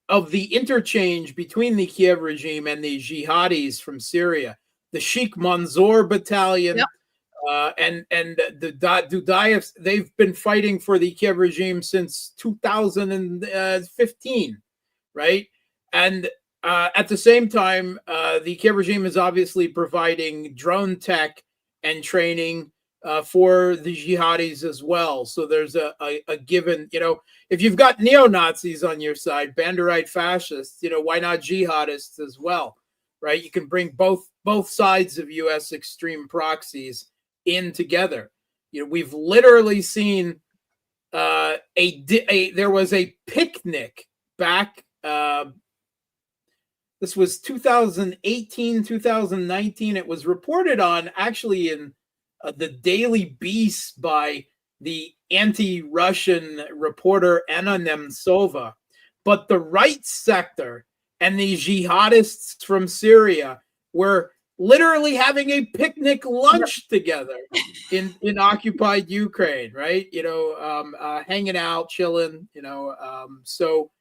Speaker 2: of the interchange between the Kiev regime and the jihadis from Syria, the Sheikh Mansour battalion and the Dudayevs, they've been fighting for the Kiev regime since 2015, right? And at the same time, the Kiev regime is obviously providing drone tech and training for the jihadis as well. So there's a given, if you've got neo-Nazis on your side, Banderite fascists, why not jihadists as well, right? You can bring both sides of U.S. extreme proxies in together. We've literally seen there was a picnic back. This was 2018, 2019. It was reported on actually in the Daily Beast by the anti-Russian reporter Anna Nemtsova. But the right sector and the jihadists from Syria were literally having a picnic lunch together in occupied Ukraine, right? Hanging out, chilling, so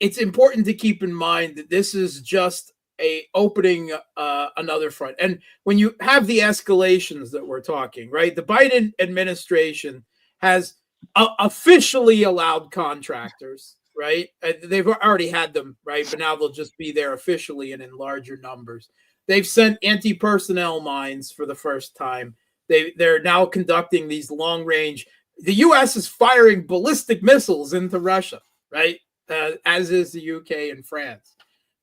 Speaker 2: it's important to keep in mind that this is just a opening another front. And when you have the escalations that we're talking, right? The Biden administration has officially allowed contractors, right? They've already had them, right? But now they'll just be there officially and in larger numbers. They've sent anti-personnel mines for the first time. They're now conducting these long-range. The U.S. is firing ballistic missiles into Russia, right? As is the UK and France.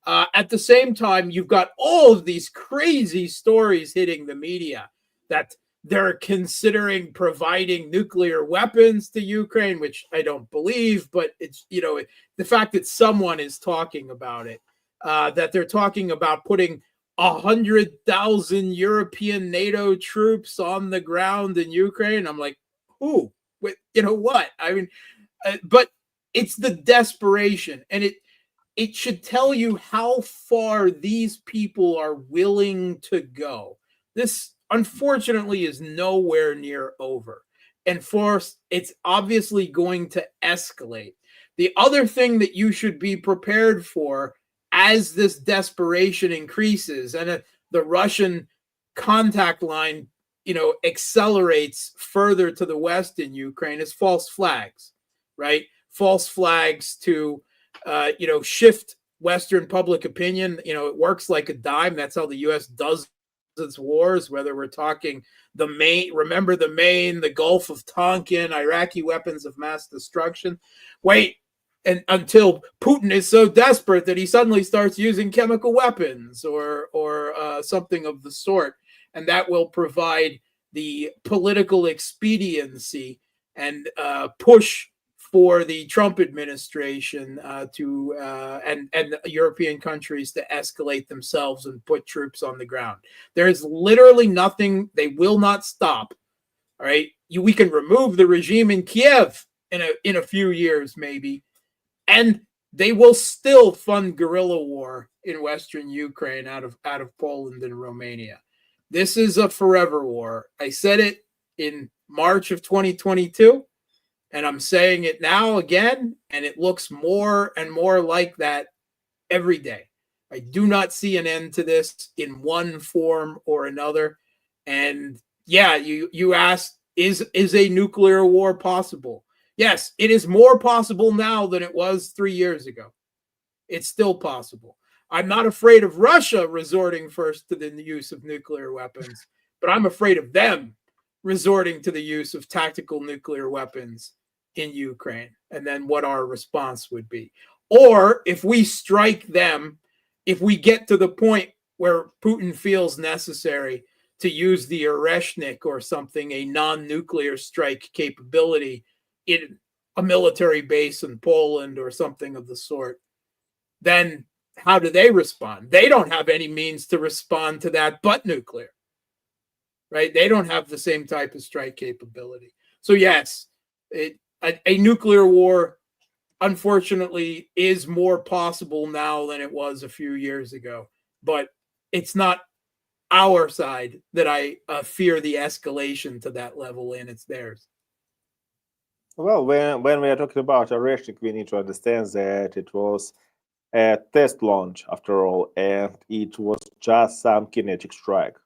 Speaker 2: At the same time, you've got all of these crazy stories hitting the media that they're considering providing nuclear weapons to Ukraine, which I don't believe, but it's, the fact that someone is talking about it, that they're talking about putting 100,000 European NATO troops on the ground in Ukraine. I'm like, who? What? I mean, but it's the desperation, and it should tell you how far these people are willing to go. This, unfortunately, is nowhere near over. And it's obviously going to escalate. The other thing that you should be prepared for as this desperation increases and the Russian contact line, accelerates further to the west in Ukraine is false flags, right? False flags to shift Western public opinion. It works like a dime. That's how the U.S. does its wars, whether we're talking the Maine, remember the Maine, the Gulf of Tonkin, Iraqi weapons of mass destruction. Wait, and until Putin is so desperate that he suddenly starts using chemical weapons or something of the sort, and that will provide the political expediency and push for the Trump administration and European countries to escalate themselves and put troops on the ground. There is literally nothing. They will not stop. All right, we can remove the regime in Kiev in a few years, maybe, and they will still fund guerrilla war in Western Ukraine out of Poland and Romania. This is a forever war. I said it in March of 2022. And I'm saying it now again, and it looks more and more like that every day. I do not see an end to this in one form or another. And yeah, you asked, is a nuclear war possible? Yes, it is more possible now than it was 3 years ago. It's still possible. I'm not afraid of Russia resorting first to the use of nuclear weapons, but I'm afraid of them resorting to the use of tactical nuclear weapons in Ukraine, and then what our response would be. Or if we strike them, if we get to the point where Putin feels necessary to use the Oreshnik or something, a non-nuclear strike capability in a military base in Poland or something of the sort, then how do they respond? They don't have any means to respond to that but nuclear, right? They don't have the same type of strike capability. So yes, a nuclear war, unfortunately, is more possible now than it was a few years ago. But it's not our side that I fear the escalation to that level in. It's theirs.
Speaker 4: Well, when we are talking about Oreshnik, we need to understand that it was a test launch after all, and it was just some kinetic strike.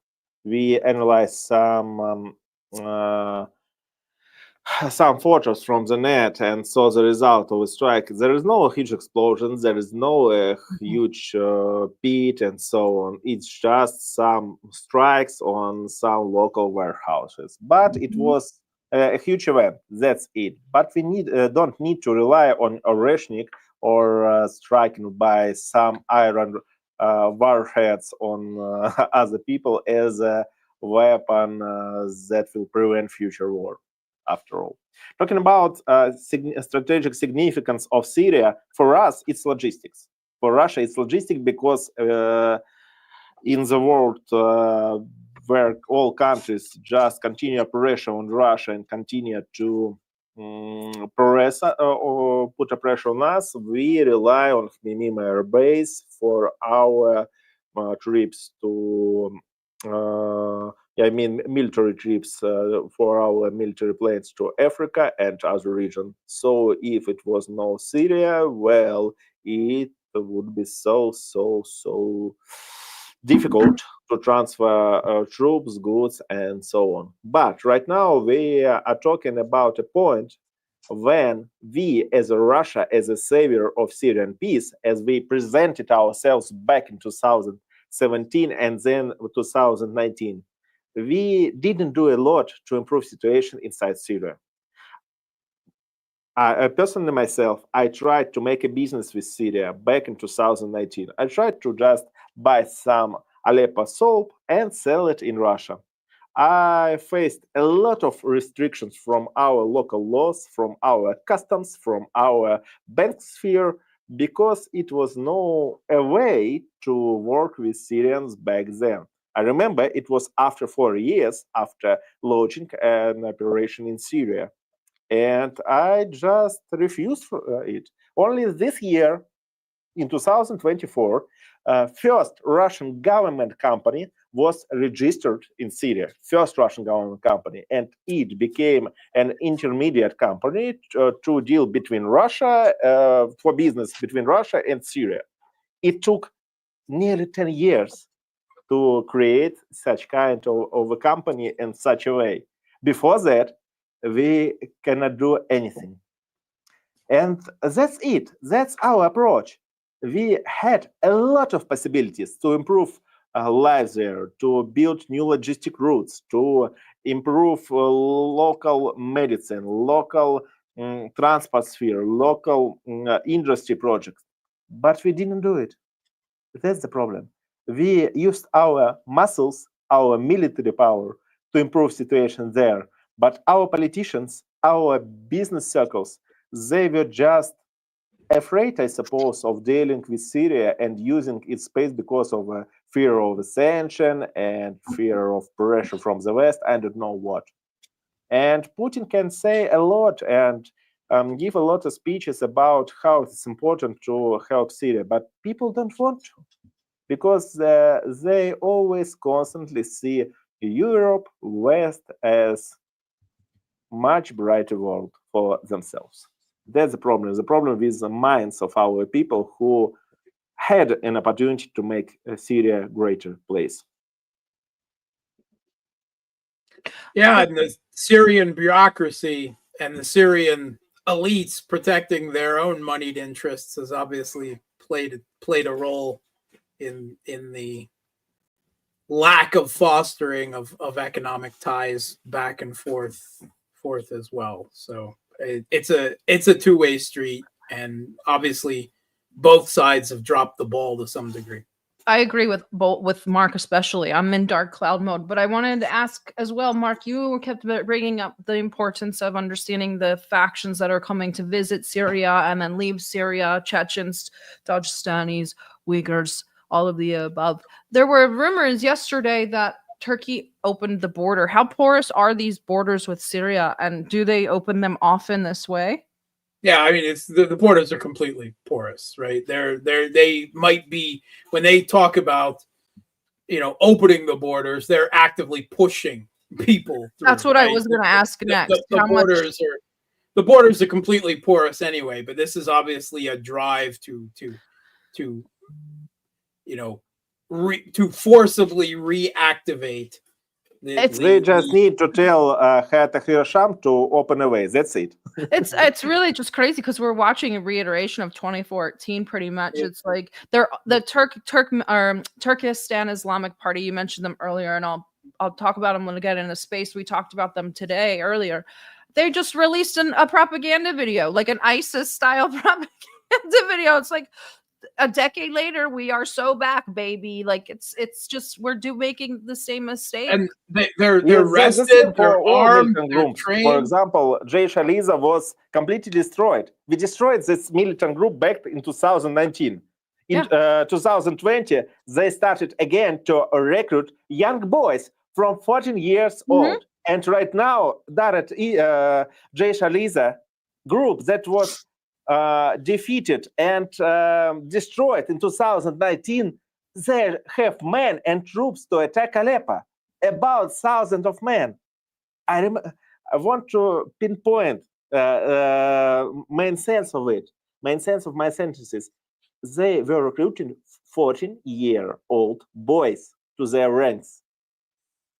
Speaker 4: We analyzed some photos from the net and saw the result of a strike. There is no huge explosions, there is no huge pit and so on. It's just some strikes on some local warehouses. But it was a huge event. That's it. But we don't need to rely on Oreshnik or striking by some iron warheads on other people as a weapon that will prevent future war. After all, talking about strategic significance of Syria, for us, it's logistics. For Russia, it's logistics because in the world where all countries just continue pressure on Russia and continue to press or put a pressure on us, we rely on Khmeimim Air Base for our trips to military trips for our military planes to Africa and other regions. So if it was no Syria, well, it would be so difficult to transfer troops, goods, and so on. But right now we are talking about a point when we, as a Russia, as a savior of Syrian peace, as we presented ourselves back in 2017 and then 2019, we didn't do a lot to improve situation inside Syria. I personally myself, I tried to make a business with Syria back in 2019. I tried to just buy some Aleppo soap and sell it in Russia. I faced a lot of restrictions from our local laws, from our customs, from our bank sphere, because it was no a way to work with Syrians back then. I remember it was after 4 years after launching an operation in Syria, and I just refused it. Only this year, in 2024, first Russian government company was registered in Syria, first Russian government company, and it became an intermediate company to deal between Russia, for business between Russia and Syria. It took nearly 10 years to create such kind of a company in such a way. Before that, we cannot do anything. And that's it. That's our approach. We had a lot of possibilities to improve lives there, to build new logistic routes, to improve local medicine, local transport sphere, local industry projects. But we didn't do it. That's the problem. We used our muscles, our military power to improve situation there. But our politicians, our business circles, they were just afraid, I suppose, of dealing with Syria and using its space because of fear of the sanction and fear of pressure from the West. I don't know what. And Putin can say a lot and give a lot of speeches about how it's important to help Syria, but people don't want to because they always constantly see Europe, West as much brighter world for themselves. That's the problem. The problem with the minds of our people who had an opportunity to make Syria a greater place.
Speaker 2: Yeah, and the Syrian bureaucracy and the Syrian elites protecting their own moneyed interests has obviously played a role in the lack of fostering of economic ties back and forth as well. So it's a two-way street, and obviously both sides have dropped the ball to some degree.
Speaker 3: I agree with Mark especially. I'm in dark cloud mode, but I wanted to ask as well, Mark, you kept bringing up the importance of understanding the factions that are coming to visit Syria and then leave Syria, Chechens, Dagestanis, Uyghurs, all of the above. There were rumors yesterday that Turkey opened the border. How porous are these borders with Syria, and do they open them often this way?
Speaker 2: Yeah, I mean, it's the borders are completely porous, right? They might be, when they talk about, opening the borders, they're actively pushing people through.
Speaker 3: That's what I was going to ask next.
Speaker 2: The borders are completely porous anyway, but this is obviously a drive to forcibly reactivate.
Speaker 4: They just need to tell Tahrir Sham to open away. That's it.
Speaker 3: It's really just crazy because we're watching a reiteration of 2014 pretty much. Yeah. It's like the Turkestan Islamic Party, you mentioned them earlier, and I'll talk about them when I get in a space. We talked about them today earlier. They just released a propaganda video, like an ISIS style propaganda video. It's like a decade later, we are so back, baby. Like it's just we're making the same mistake.
Speaker 2: And they're rested, they're armed, they're trained.
Speaker 4: For example, Jaish al-Islam was completely destroyed. We destroyed this militant group back in 2019. In 2020, they started again to recruit young boys from 14 years old. And right now, that Jaish al-Islam group that was defeated and destroyed in 2019, they have men and troops to attack Aleppo, about 1,000 of men. I want to pinpoint main sense of it, main sense of my sentences. They were recruiting 14-year-old boys to their ranks.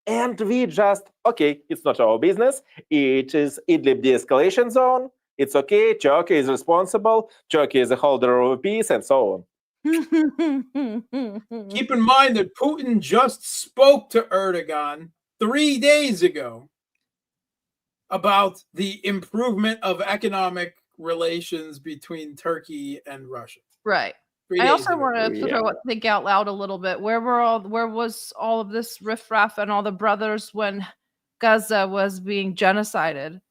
Speaker 4: And we just, okay, it's not our business. It is Idlib de-escalation zone. It's okay. Turkey is responsible. Turkey is a holder of peace, and so on.
Speaker 2: Keep in mind that Putin just spoke to Erdogan 3 days ago about the improvement of economic relations between Turkey and Russia.
Speaker 3: Right. I also want to think out loud a little bit. Where was all of this riffraff and all the brothers when Gaza was being genocided?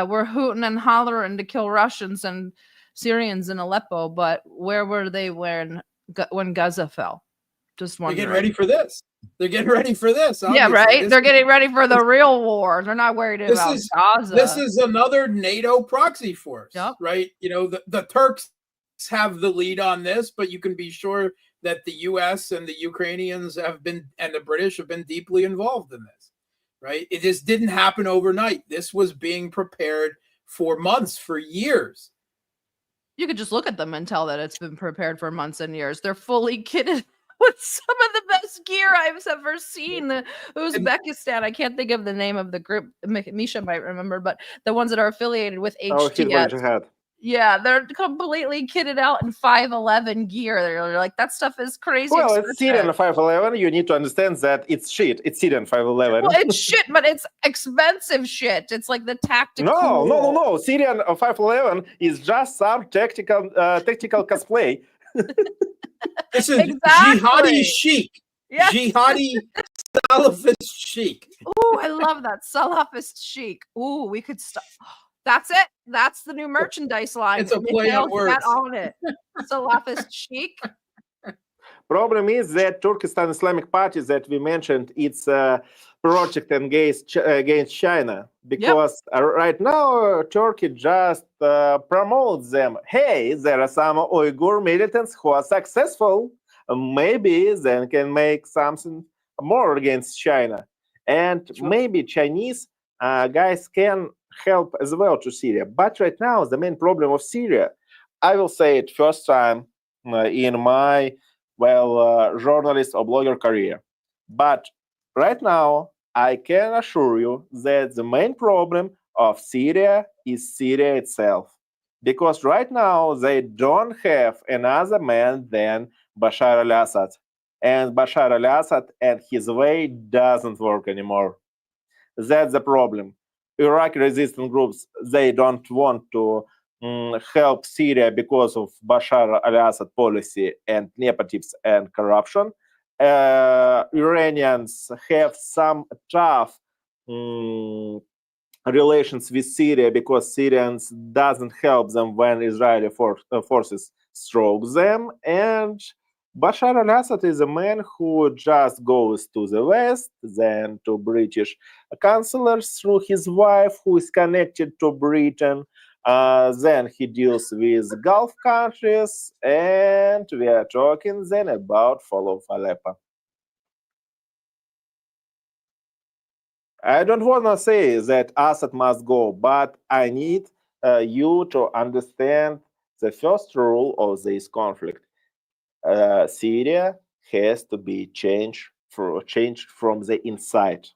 Speaker 3: We're hooting and hollering to kill Russians and Syrians in Aleppo, but where were they when Gaza fell? Just wondering.
Speaker 2: They're getting ready for this. Obviously.
Speaker 3: Yeah, right. They're getting ready for the real war. They're not worried about Gaza.
Speaker 2: This is another NATO proxy force, right? The Turks have the lead on this, but you can be sure that the U.S. and the Ukrainians and the British have been deeply involved in this. Right? It just didn't happen overnight. This was being prepared for months, for years.
Speaker 3: You could just look at them and tell that it's been prepared for months and years. They're fully kitted with some of the best gear I've ever seen. The Uzbekistan, I can't think of the name of the group. Misha might remember, but the ones that are affiliated with HTS. Yeah, they're completely kitted out in 511 gear. They're like, that stuff is crazy.
Speaker 4: Well, it's Syrian
Speaker 3: expensive.
Speaker 4: 511. You need to understand that it's shit. It's Syrian 511.
Speaker 3: Well, it's shit, but it's expensive shit. It's like the tactical.
Speaker 4: No. Syrian 511 is just some tactical cosplay.
Speaker 2: This is
Speaker 3: Exactly.
Speaker 2: jihadi chic.
Speaker 3: Yeah.
Speaker 2: Jihadi Salafist chic.
Speaker 3: Ooh, I love that. Salafist chic. Ooh, we could stop. That's it. That's the new merchandise line.
Speaker 2: It's a play on
Speaker 3: Mikhail,
Speaker 2: words.
Speaker 3: get on it. Salafist chic.
Speaker 4: Problem is that Turkestan Islamic Party that we mentioned, it's a project against China, because right now Turkey just promotes them. Hey, there are some Uyghur militants who are successful. Maybe they can make something more against China. And maybe Chinese guys can help as well to Syria. But right now, the main problem of Syria, I will say it first time in my journalist or blogger career. But right now, I can assure you that the main problem of Syria is Syria itself. Because right now, they don't have another man than Bashar al-Assad. And Bashar al-Assad and his way doesn't work anymore. That's the problem. Iraqi resistance groups, they don't want to help Syria because of Bashar al-Assad policy and nepotism and corruption. Iranians have some tough relations with Syria because Syrians doesn't help them when Israeli forces stroke them. And Bashar al-Assad is a man who just goes to the West, then to British consulars through his wife, who is connected to Britain. Then he deals with Gulf countries, and we are talking then about fall of Aleppo. I don't want to say that Assad must go, but I need you to understand the first rule of this conflict. Syria has to be changed from the inside.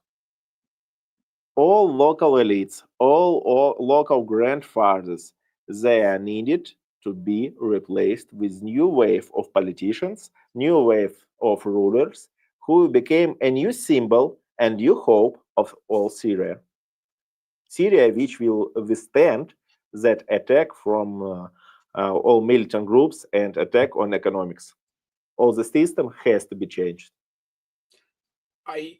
Speaker 4: All local elites, all local grandfathers, they are needed to be replaced with new wave of politicians, new wave of rulers who became a new symbol and new hope of all Syria. Syria, which will withstand that attack from all militant groups and attack on economics. All the system has to be changed.
Speaker 2: I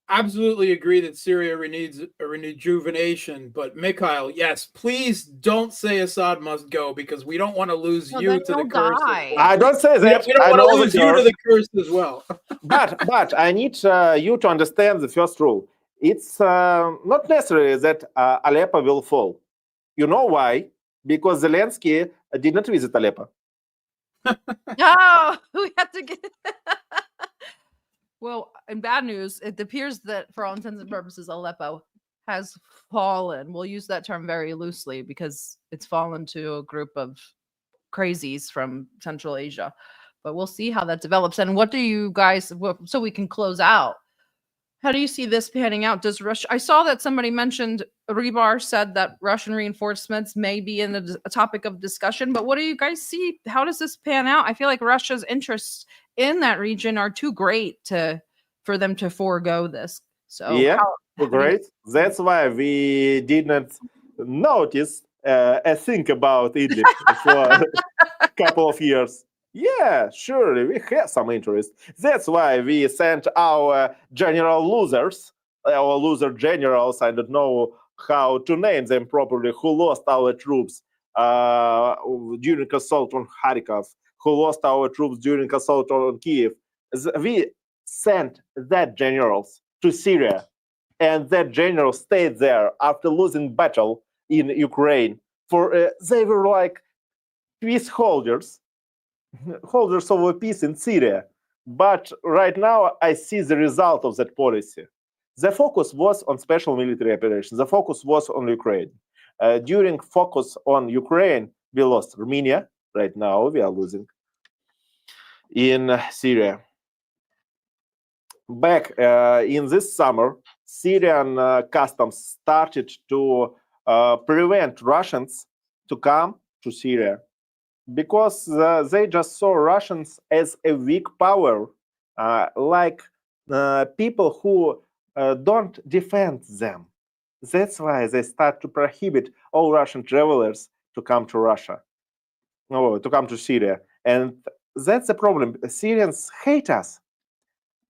Speaker 2: absolutely agree that Syria needs a rejuvenation, but Mikhail, yes, please don't say Assad must go, because we don't want to lose you to the curse.
Speaker 4: I don't say that.
Speaker 2: We don't want to lose you to the curse as well.
Speaker 4: but I need you to understand the first rule. It's not necessary that Aleppo will fall. You know why? Because Zelensky did not visit Aleppo.
Speaker 3: Oh, we have to get. Well, in bad news, it appears that for all intents and purposes, Aleppo has fallen. We'll use that term very loosely because it's fallen to a group of crazies from Central Asia. But we'll see how that develops. And what do you guys, so we can close out, how do you see this panning out? Does Russia, I saw that somebody mentioned, Rybar said that Russian reinforcements may be in a topic of discussion, but what do you guys see? How does this pan out? I feel like Russia's interests in that region are too great for them to forego this. So
Speaker 4: yeah, great. That's why we did not notice a thing about Egypt for a couple of years. Yeah, surely we have some interest. That's why we sent our general losers, our loser generals. I don't know how to name them properly, who lost our troops during assault on Kharkov, who lost our troops during assault on Kiev. We sent that generals to Syria, and that general stayed there after losing battle in Ukraine. For they were like peace holders of peace in Syria. But right now, I see the result of that policy. The focus was on special military operations. The focus was on Ukraine. During focus on Ukraine, we lost Armenia. Right now, we are losing in Syria. Back in this summer, Syrian customs started to prevent Russians to come to Syria because they just saw Russians as a weak power, like people who don't defend them. That's why they start to prohibit all Russian travelers to come to Russia, no, to come to Syria. And that's the problem. Syrians hate us.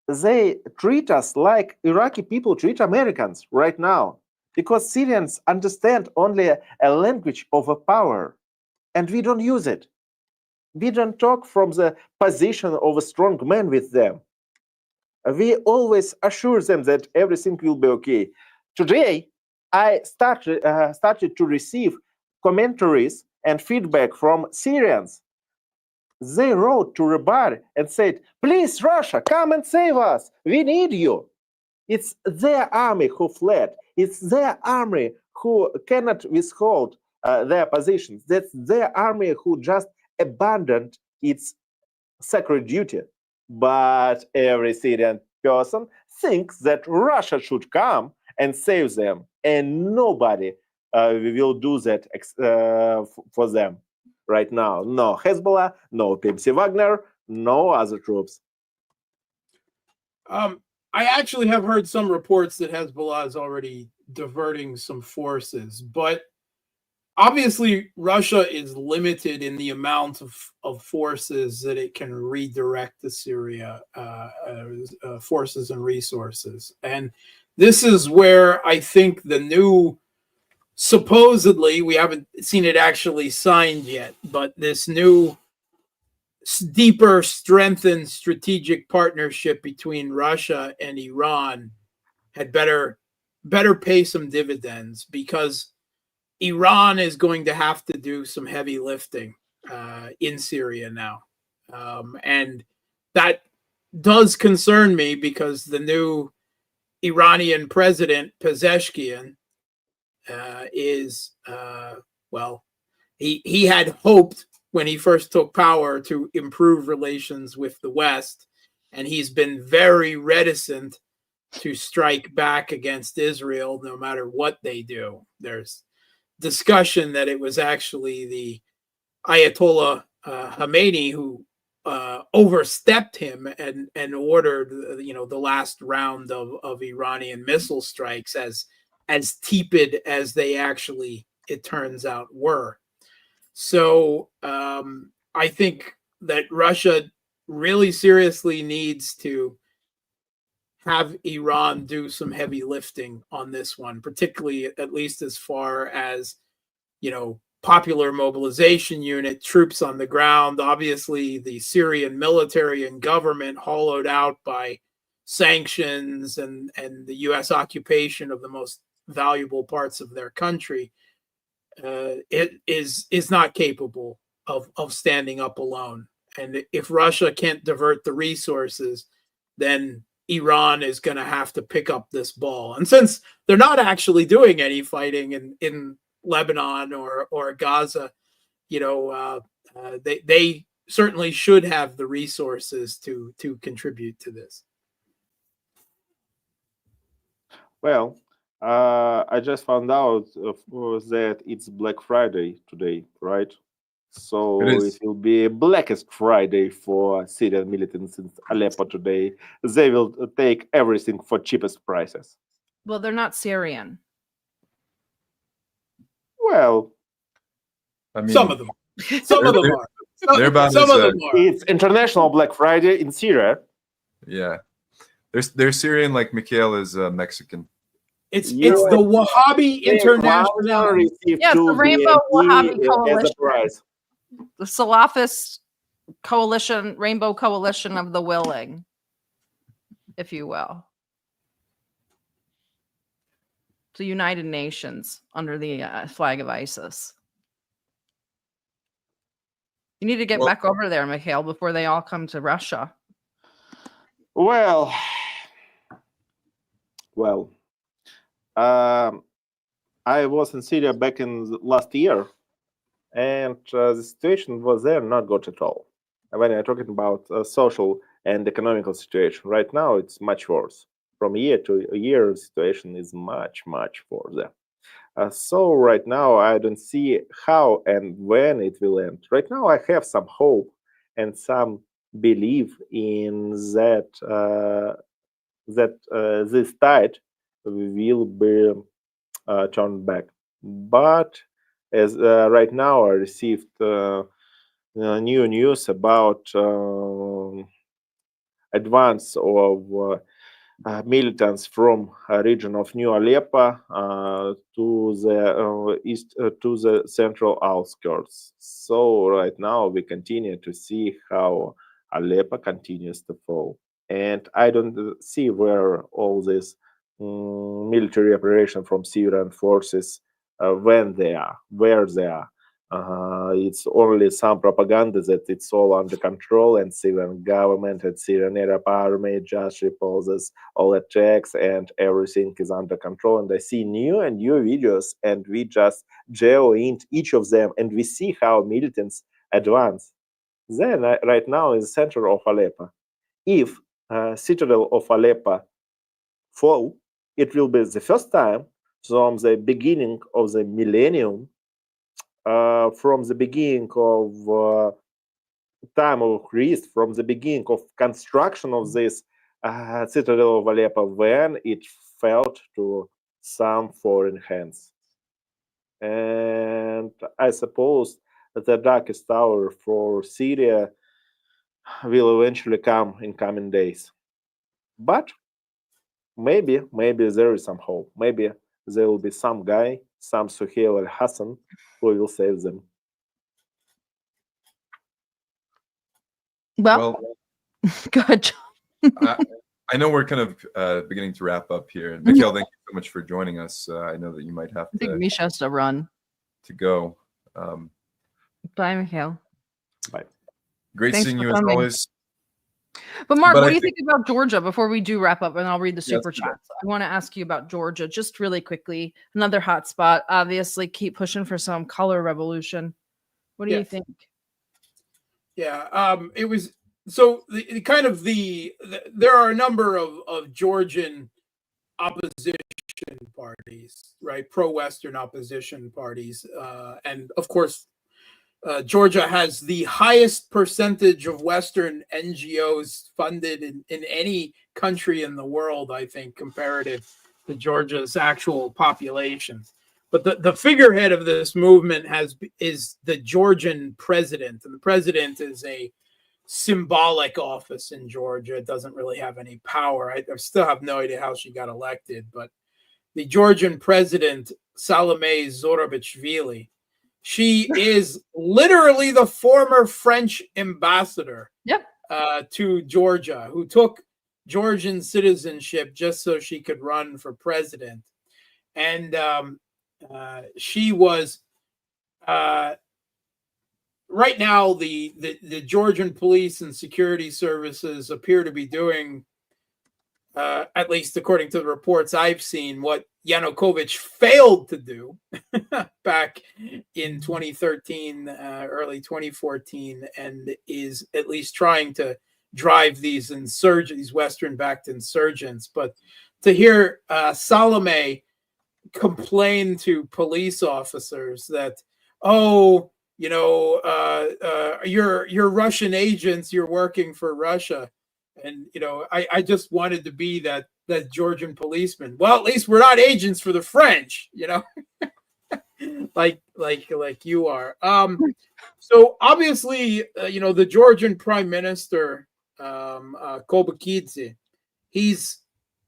Speaker 4: They treat us like Iraqi people treat Americans right now, because Syrians understand only a language of a power, and we don't use it. We don't talk from the position of a strong man with them. We always assure them that everything will be okay. Today, I started to receive commentaries and feedback from Syrians. They wrote to Rybar and said, please, Russia, come and save us. We need you. It's their army who fled. It's their army who cannot withhold their positions. That's their army who just abandoned its sacred duty. But every Syrian person thinks that Russia should come and save them, and nobody will do that for them right now. No Hezbollah, no PMC Wagner, no other troops.
Speaker 2: I actually have heard some reports that Hezbollah is already diverting some forces, but obviously Russia is limited in the amount of forces that it can redirect to Syria, forces and resources. And this is where I think the new, supposedly, we haven't seen it actually signed yet, but this new deeper, strengthened strategic partnership between Russia and Iran had better pay some dividends, because Iran is going to have to do some heavy lifting in Syria now. And that does concern me, because the new Iranian president, Pezeshkian, he had hoped when he first took power to improve relations with the West, and he's been very reticent to strike back against Israel no matter what they do. There's discussion that it was actually the Ayatollah Khomeini who overstepped him and ordered the last round of Iranian missile strikes, as tepid as they actually, it turns out, were. So I think that Russia really seriously needs to have Iran do some heavy lifting on this one, particularly at least as far as, popular mobilization unit, troops on the ground. Obviously, the Syrian military and government, hollowed out by sanctions and the U.S. occupation of the most valuable parts of their country, it is not capable of standing up alone. And if Russia can't divert the resources, then Iran is going to have to pick up this ball. And since they're not actually doing any fighting in Lebanon or Gaza, they certainly should have the resources to contribute to this.
Speaker 4: Well, I just found out that it's Black Friday today, right? So it will be Blackest Friday for Syrian militants in Aleppo today. They will take everything for cheapest prices.
Speaker 3: Well, they're not Syrian.
Speaker 4: Well,
Speaker 1: I mean,
Speaker 2: some of them are.
Speaker 1: They're about
Speaker 2: some of them are.
Speaker 4: It's International Black Friday in Syria.
Speaker 1: Yeah, they're Syrian like Mikhail is Mexican.
Speaker 2: It's the Wahhabi International.
Speaker 3: Yes, the Rainbow Wahhabi Coalition. The Salafist coalition, Rainbow Coalition of the Willing, if you will. The United Nations under the flag of ISIS. You need to get back over there, Mikhail, before they all come to Russia.
Speaker 4: Well, I was in Syria back in last year, and the situation was there not good at all. When I'm talking about social and economical situation, right now it's much worse. From year to year, the situation is much, much worse there. So right now, I don't see how and when it will end. Right now, I have some hope and some belief in that this tide will be turned back. But as right now, I received new news about advance of militants from region of New Aleppo to the east to the central outskirts. So right now we continue to see how Aleppo continues to fall, and I don't see where all this military operation from Syrian forces when they are, where they are. It's only some propaganda that it's all under control, and Syrian government and Syrian Arab army just reposes all attacks and everything is under control. And I see new and new videos, and we just geo-int each of them, and we see how militants advance. Then, right now, in the center of Aleppo, if citadel of Aleppo fall, it will be the first time from the beginning of the millennium, from the beginning of time of Christ, from the beginning of construction of this citadel of Aleppo, when it fell to some foreign hands. And I suppose that the darkest hour for Syria will eventually come in coming days. But maybe there is some hope. Maybe there will be some guy, some Suhail al-Hassan, who will save them.
Speaker 3: Well, good.
Speaker 1: I know we're kind of beginning to wrap up here. And Mikhail, thank you so much for joining us. I know that you might have
Speaker 3: I think Misha has to run.
Speaker 1: To go.
Speaker 3: Bye, Mikhail.
Speaker 4: Bye.
Speaker 1: Great seeing you as always.
Speaker 3: But Mark, what do you think about Georgia before we do wrap up? And I'll read the super chats. I want to ask you about Georgia just really quickly. Another hot spot. Obviously, keep pushing for some color revolution. What do you think?
Speaker 2: Yeah, it was so there are a number of Georgian opposition parties, right? Pro-Western opposition parties, and of course, Georgia has the highest percentage of Western NGOs funded in any country in the world, I think, comparative to Georgia's actual population. But the figurehead of this movement is the Georgian president, and the president is a symbolic office in Georgia. It doesn't really have any power. I still have no idea how she got elected, but the Georgian president, Salome Zurabichvili, she is literally the former French ambassador to Georgia, who took Georgian citizenship just so she could run for president. And she was right now the Georgian police and security services appear to be doing, at least according to the reports I've seen, what Yanukovych failed to do back in 2013, early 2014, and is at least trying to drive these Western-backed insurgents. But to hear Salome complain to police officers that, you're Russian agents, you're working for Russia, and I just wanted to be that Georgian policeman. Well, at least we're not agents for the French, like you are. So obviously, the Georgian Prime Minister, Kobakidze, he's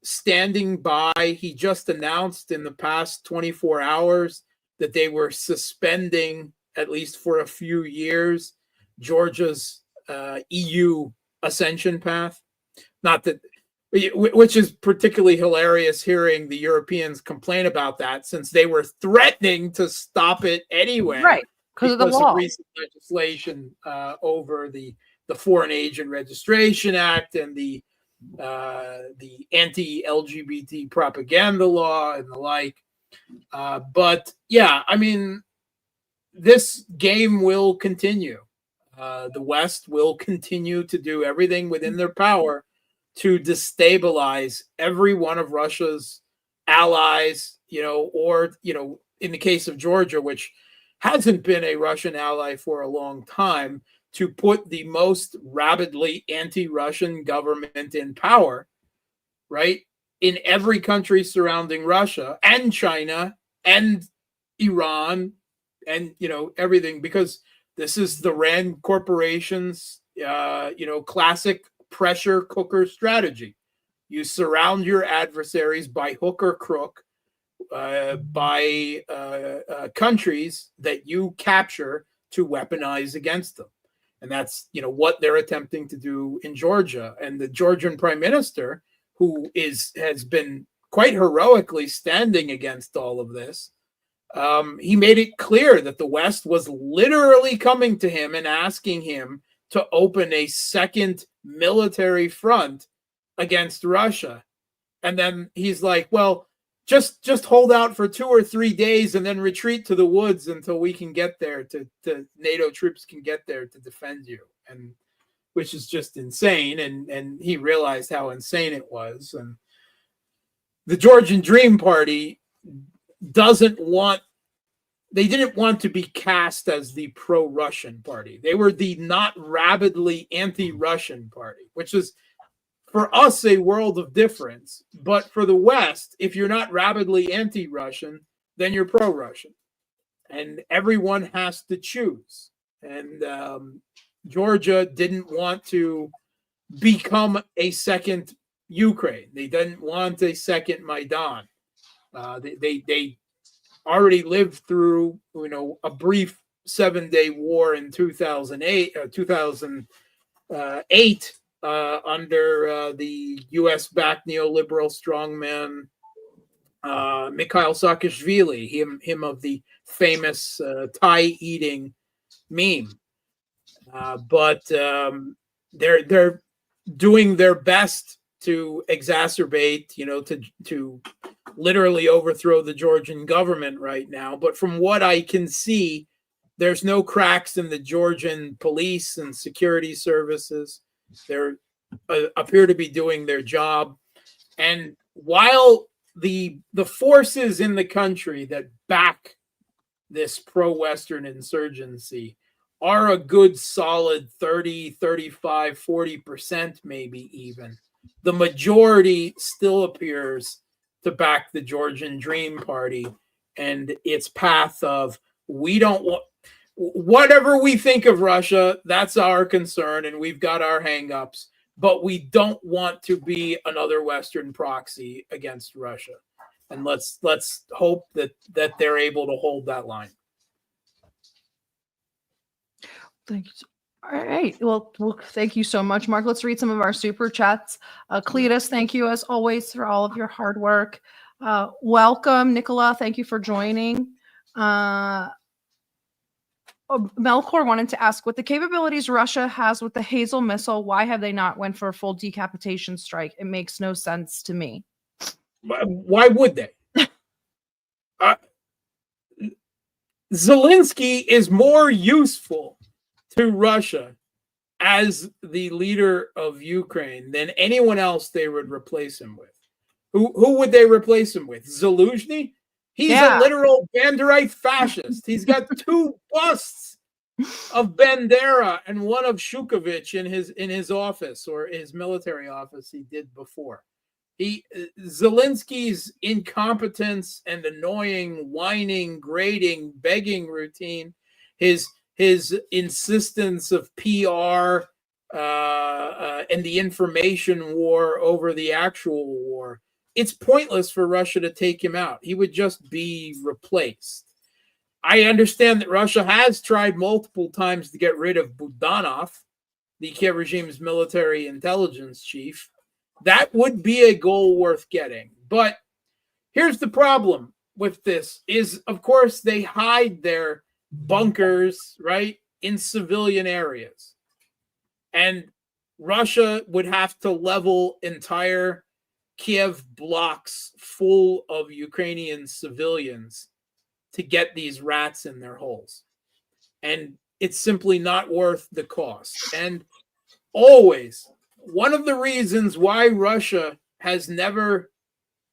Speaker 2: standing by. He just announced in the past 24 hours that they were suspending, at least for a few years, Georgia's EU ascension path. Not that, which is particularly hilarious hearing the Europeans complain about that, since they were threatening to stop it anyway.
Speaker 3: Right, because of the law.
Speaker 2: Recent legislation over the Foreign Agent Registration Act and the anti-LGBT propaganda law and the like. But yeah, I mean, this game will continue. The West will continue to do everything within their power to destabilize every one of Russia's allies or, in the case of Georgia, which hasn't been a Russian ally for a long time, to put the most rabidly anti-Russian government in power, right, in every country surrounding Russia and China and Iran and, everything, because this is the Rand Corporation's, classic pressure cooker strategy. You surround your adversaries by hook or crook, by countries that you capture to weaponize against them. And that's, what they're attempting to do in Georgia. And the Georgian prime minister, who has been quite heroically standing against all of this, he made it clear that the West was literally coming to him and asking him to open a second military front against Russia. And then he's like, well, just hold out for 2 or 3 days and then retreat to the woods until we can get there, to NATO troops can get there to defend you. And which is just insane. And he realized how insane it was. And the Georgian Dream Party didn't want to be cast as the pro-Russian party. They were the not rabidly anti-Russian party, which is for us a world of difference. But for the West, if you're not rabidly anti-Russian, then you're pro-Russian. And everyone has to choose. And Georgia didn't want to become a second Ukraine. They didn't want a second Maidan. They already lived through, a brief 7-day war in 2008 under the U.S.-backed neoliberal strongman Mikhail Saakashvili, him of the famous Thai-eating meme. But they're doing their best to exacerbate, to literally overthrow the Georgian government right now. But from what I can see, there's no cracks in the Georgian police and security services. They appear to be doing their job. And while the forces in the country that back this pro-Western insurgency are a good solid 30, 35, 40% maybe even, the majority still appears to back the Georgian Dream Party and its path of, we don't want, whatever we think of Russia, that's our concern, and we've got our hangups, but we don't want to be another Western proxy against Russia. And let's hope that they're able to hold that line.
Speaker 3: Thank you. All right. Well, thank you so much, Mark. Let's read some of our super chats. Cletus, thank you as always for all of your hard work. Welcome, Nicola. Thank you for joining. Melkor wanted to ask, with the capabilities Russia has with the Hazel missile, why have they not went for a full decapitation strike? It makes no sense to me.
Speaker 2: Why would they? Zelensky is more useful to Russia as the leader of Ukraine than anyone else they would replace him with. Who would they replace him with? Zaluzhny? He's a literal Banderite fascist. He's got 2 busts of Bandera and one of Shukovich in his office, or his military office he did before. Zelensky's incompetence and annoying, whining, grating, begging routine, his insistence of PR and the information war over the actual war, it's pointless for Russia to take him out. He would just be replaced. I understand that Russia has tried multiple times to get rid of Budanov, the Kiev regime's military intelligence chief. That would be a goal worth getting. But here's the problem with this is, of course, they hide their bunkers, right, in civilian areas. And Russia would have to level entire Kiev blocks full of Ukrainian civilians to get these rats in their holes. And it's simply not worth the cost. And always, one of the reasons why Russia has never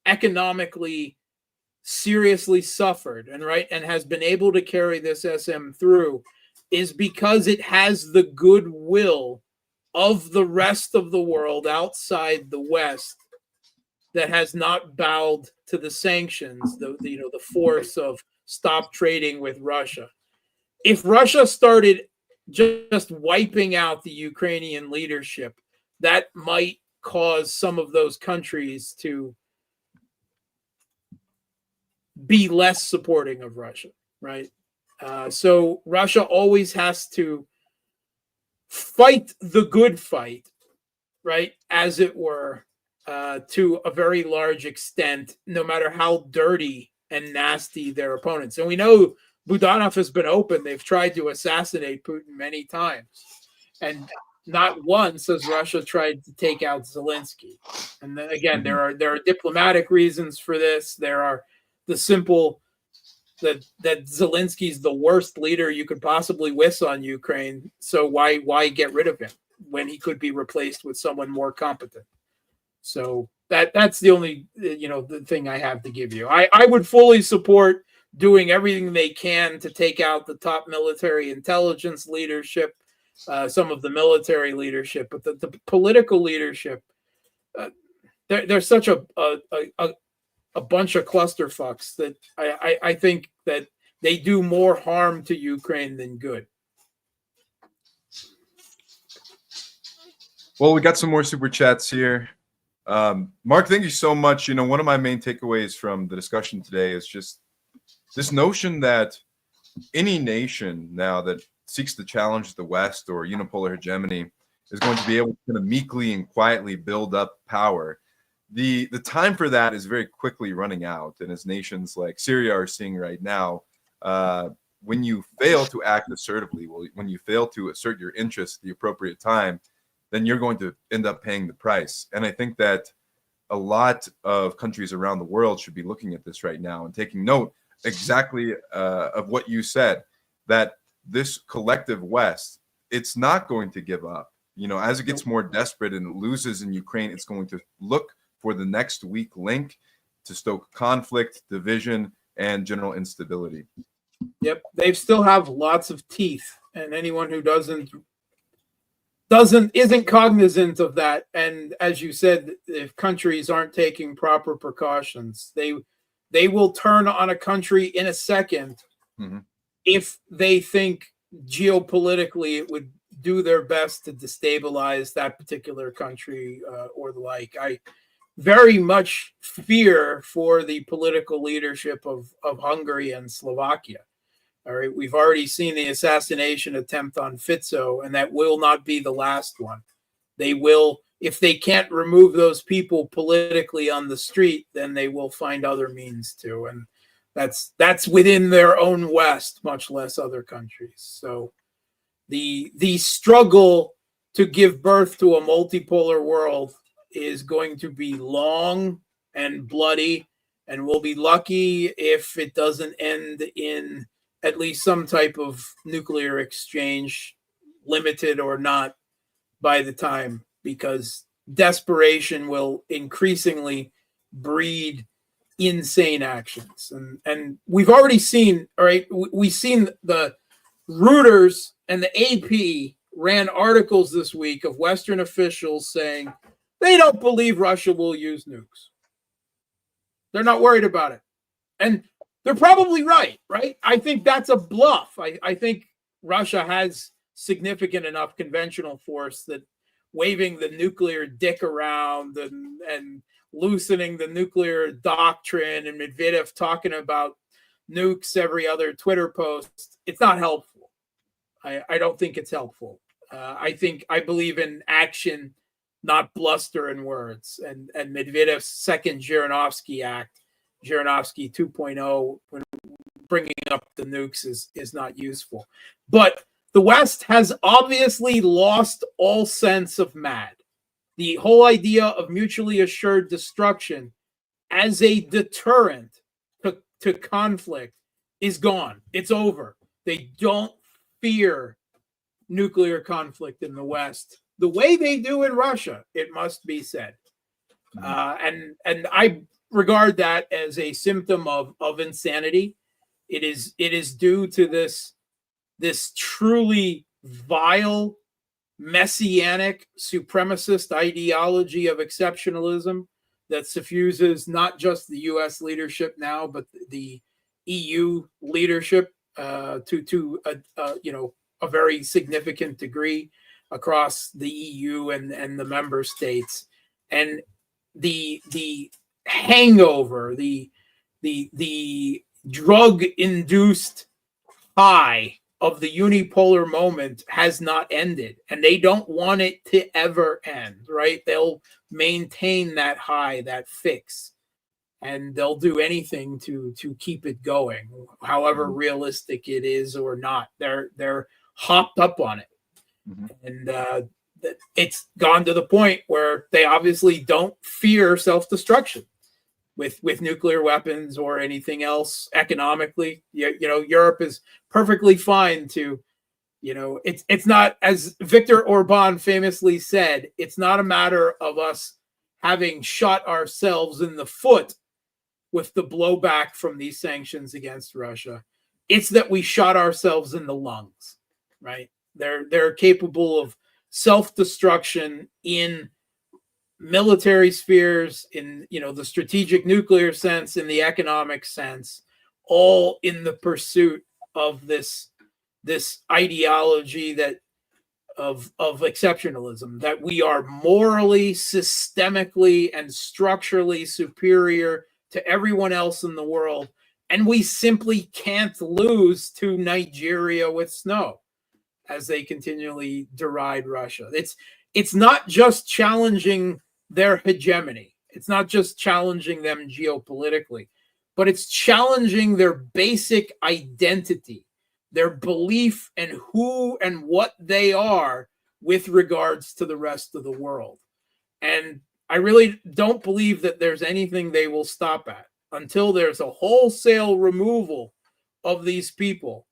Speaker 2: economically seriously suffered and has been able to carry this SM through is because it has the goodwill of the rest of the world outside the West that has not bowed to the sanctions, the force of stop trading with Russia. If Russia started just wiping out the Ukrainian leadership, that might cause some of those countries to be less supporting of Russia, right? So Russia always has to fight the good fight, right, as it were, to a very large extent, no matter how dirty and nasty their opponents. And we know Budanov has been open. They've tried to assassinate Putin many times. And not once has Russia tried to take out Zelensky. And then, again, there are diplomatic reasons for this. There are the simple that Zelensky's the worst leader you could possibly wish on Ukraine. So why get rid of him when he could be replaced with someone more competent? So that's the only the thing I have to give you. I would fully support doing everything they can to take out the top military intelligence leadership, some of the military leadership, but the political leadership, they're such a bunch of clusterfucks that I think that they do more harm to Ukraine than good.
Speaker 1: Well, we got some more super chats here. Mark, thank you so much. One of my main takeaways from the discussion today is just this notion that any nation now that seeks to challenge the West or unipolar hegemony is going to be able to kind of meekly and quietly build up power. The time for that is very quickly running out. And as nations like Syria are seeing right now, when you fail to act assertively, when you fail to assert your interests at the appropriate time, then you're going to end up paying the price. And I think that a lot of countries around the world should be looking at this right now and taking note exactly of what you said, that this collective West, it's not going to give up. As it gets more desperate and it loses in Ukraine, it's going to look for the next weak link to stoke conflict, division, and general instability.
Speaker 2: Yep, they still have lots of teeth, and anyone who isn't cognizant of that, and as you said, if countries aren't taking proper precautions, they will turn on a country in a second if they think geopolitically it would do their best to destabilize that particular country or the like. I very much fear for the political leadership of Hungary and Slovakia. All right, we've already seen the assassination attempt on Fico, and that will not be the last one. They will, if they can't remove those people politically on the street, then they will find other means to, and that's within their own West, much less other countries. So the struggle to give birth to a multipolar world is going to be long and bloody, and we'll be lucky if it doesn't end in at least some type of nuclear exchange, limited or not, by the time, because desperation will increasingly breed insane actions. And we've already seen, all right, we've seen the Reuters and the AP ran articles this week of Western officials saying they don't believe Russia will use nukes. They're not worried about it. And they're probably right? I think that's a bluff. I think Russia has significant enough conventional force that waving the nuclear dick around and loosening the nuclear doctrine and Medvedev talking about nukes every other Twitter post, it's not helpful. I don't think it's helpful. I believe in action, not bluster and words. And Medvedev's second Zhirinovsky Act, Zhirinovsky 2.0, when bringing up the nukes is not useful. But the West has obviously lost all sense of MAD. The whole idea of mutually assured destruction as a deterrent to conflict is gone. It's over. They don't fear nuclear conflict in the West the way they do in Russia, it must be said. And regard that as a symptom of insanity. It is due to this truly vile, messianic, supremacist ideology of exceptionalism that suffuses not just the U.S. leadership now, but the EU leadership to a very significant degree across the EU and the member states, and the hangover, the drug induced high of the unipolar moment has not ended, and they don't want it to ever end, right? They'll maintain that high, that fix, and they'll do anything to keep it going, however realistic it is or not. They're hopped up on it. And it's gone to the point where they obviously don't fear self-destruction with nuclear weapons or anything else economically. Europe is perfectly fine to, it's not, as Viktor Orban famously said, it's not a matter of us having shot ourselves in the foot with the blowback from these sanctions against Russia. It's that we shot ourselves in the lungs, right? They're capable of self-destruction in military spheres, in the strategic nuclear sense, in the economic sense, all in the pursuit of this ideology that of exceptionalism, that we are morally, systemically, and structurally superior to everyone else in the world, and we simply can't lose to Nigeria with snow, as they continually deride Russia. It's not just challenging their hegemony. It's not just challenging them geopolitically, but it's challenging their basic identity, their belief in who and what they are with regards to the rest of the world. And I really don't believe that there's anything they will stop at until there's a wholesale removal of these people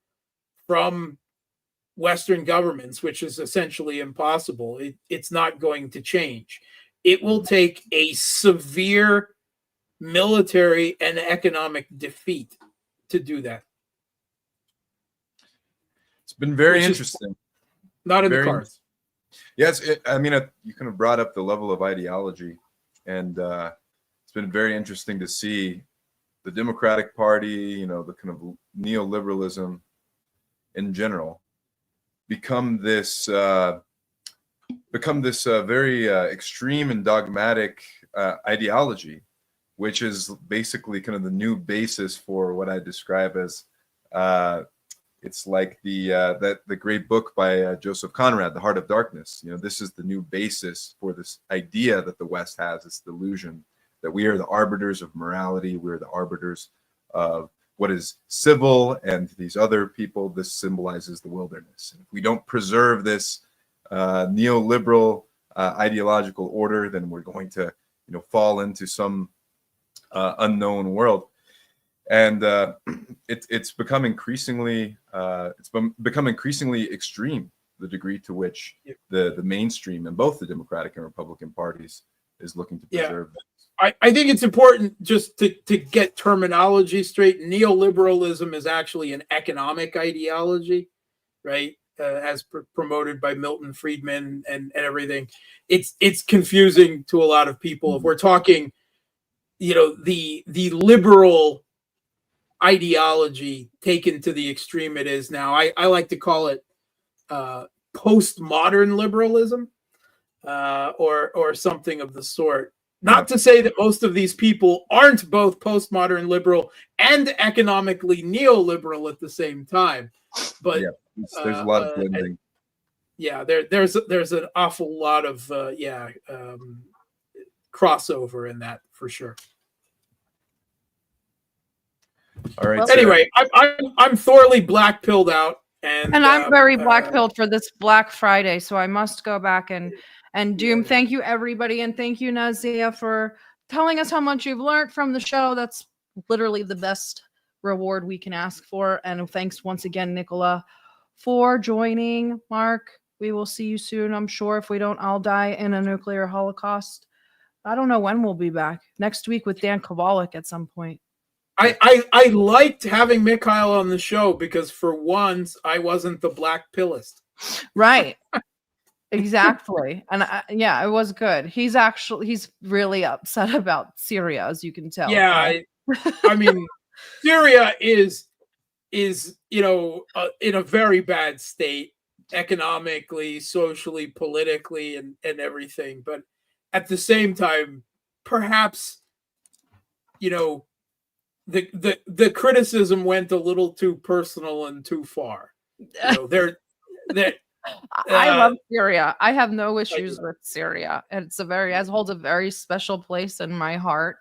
Speaker 2: from Western governments, which is essentially impossible. It's not going to change. It will take a severe military and economic defeat to do that.
Speaker 1: It's been very interesting.
Speaker 2: Not in the cards.
Speaker 1: Yes, you kind of brought up the level of ideology, and it's been very interesting to see the Democratic Party, the kind of neoliberalism in general, become this very extreme and dogmatic ideology, which is basically kind of the new basis for what I describe as it's like the great book by Joseph Conrad, The Heart of Darkness. This is the new basis for this idea that the West has, this delusion that we are the arbiters of morality, we're the arbiters of what is civil, and these other people, this symbolizes the wilderness. And if we don't preserve this neoliberal ideological order, then we're going to fall into some unknown world. And it's become increasingly extreme, the degree to which the mainstream in both the Democratic and Republican parties is looking to preserve this.
Speaker 2: I think it's important just to get terminology straight. Neoliberalism is actually an economic ideology, right? As promoted by Milton Friedman and everything. It's confusing to a lot of people. If we're talking, the liberal ideology taken to the extreme it is now, I like to call it postmodern liberalism, or something of the sort. Not to say that most of these people aren't both postmodern liberal and economically neoliberal at the same time, but
Speaker 1: there's a lot of blending.
Speaker 2: There's an awful lot of crossover in that for sure.
Speaker 1: All right.
Speaker 2: Anyway, I'm thoroughly black-pilled out, and
Speaker 3: I'm very black-pilled for this Black Friday, so I must go back and Doom. Thank you, everybody, and thank you, Nazia, for telling us how much you've learned from the show. That's literally the best reward we can ask for. And thanks once again, Nicola, for joining. Mark, we will see you soon. I'm sure if we don't all die in a nuclear holocaust. I don't know when we'll be back. Next week with Dan Kowalik at some point.
Speaker 2: I liked having Mikhail on the show because for once I wasn't the black pillist.
Speaker 3: Right. Exactly. And yeah, it was good. He's really upset about Syria, as you can tell.
Speaker 2: Yeah, I mean, Syria is in a very bad state economically, socially, politically, and everything. But at the same time, perhaps the criticism went a little too personal and too far. They're
Speaker 3: I love Syria. I have no issues with Syria. It holds a very special place in my heart.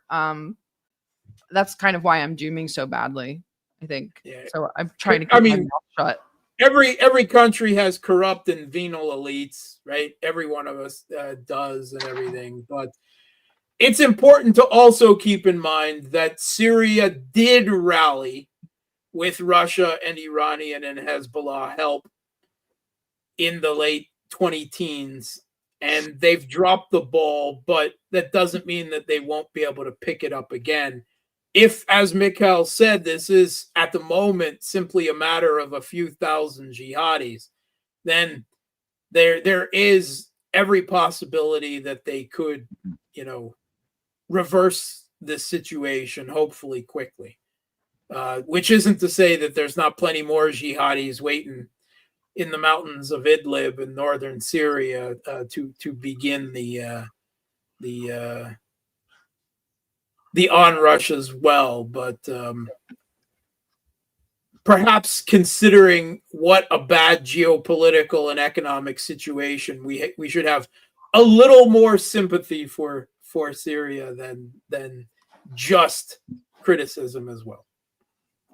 Speaker 3: That's kind of why I'm dooming so badly, I think. Yeah. So I'm trying to keep my mouth shut.
Speaker 2: Every country has corrupt and venal elites, right? Every one of us does and everything. But it's important to also keep in mind that Syria did rally with Russia and Iranian and Hezbollah help in the late 2010s, and they've dropped the ball, but that doesn't mean that they won't be able to pick it up again. If, as Mikhail said, this is at the moment simply a matter of a few thousand jihadis, then there is every possibility that they could, reverse this situation, hopefully quickly. Which isn't to say that there's not plenty more jihadis waiting in the mountains of Idlib in northern Syria to begin the onrush as well. But perhaps considering what a bad geopolitical and economic situation, we should have a little more sympathy for Syria than just criticism as well.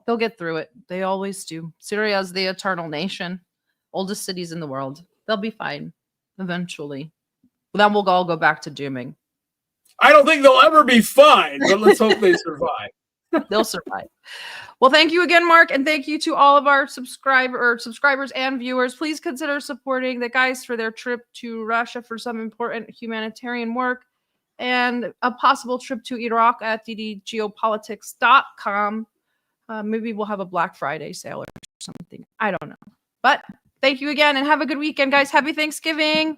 Speaker 3: They'll get through it. They always do. Syria is the eternal nation. Oldest cities in the world. They'll be fine eventually. Then we'll all go back to dooming.
Speaker 2: I don't think they'll ever be fine, but let's hope they survive.
Speaker 3: They'll survive. Well, thank you again, Mark, and thank you to all of our subscribers and viewers. Please consider supporting the guys for their trip to Russia for some important humanitarian work and a possible trip to Iraq at ddgeopolitics.com. Maybe we'll have a Black Friday sale or something. I don't know. But thank you again and have a good weekend, guys. Happy Thanksgiving.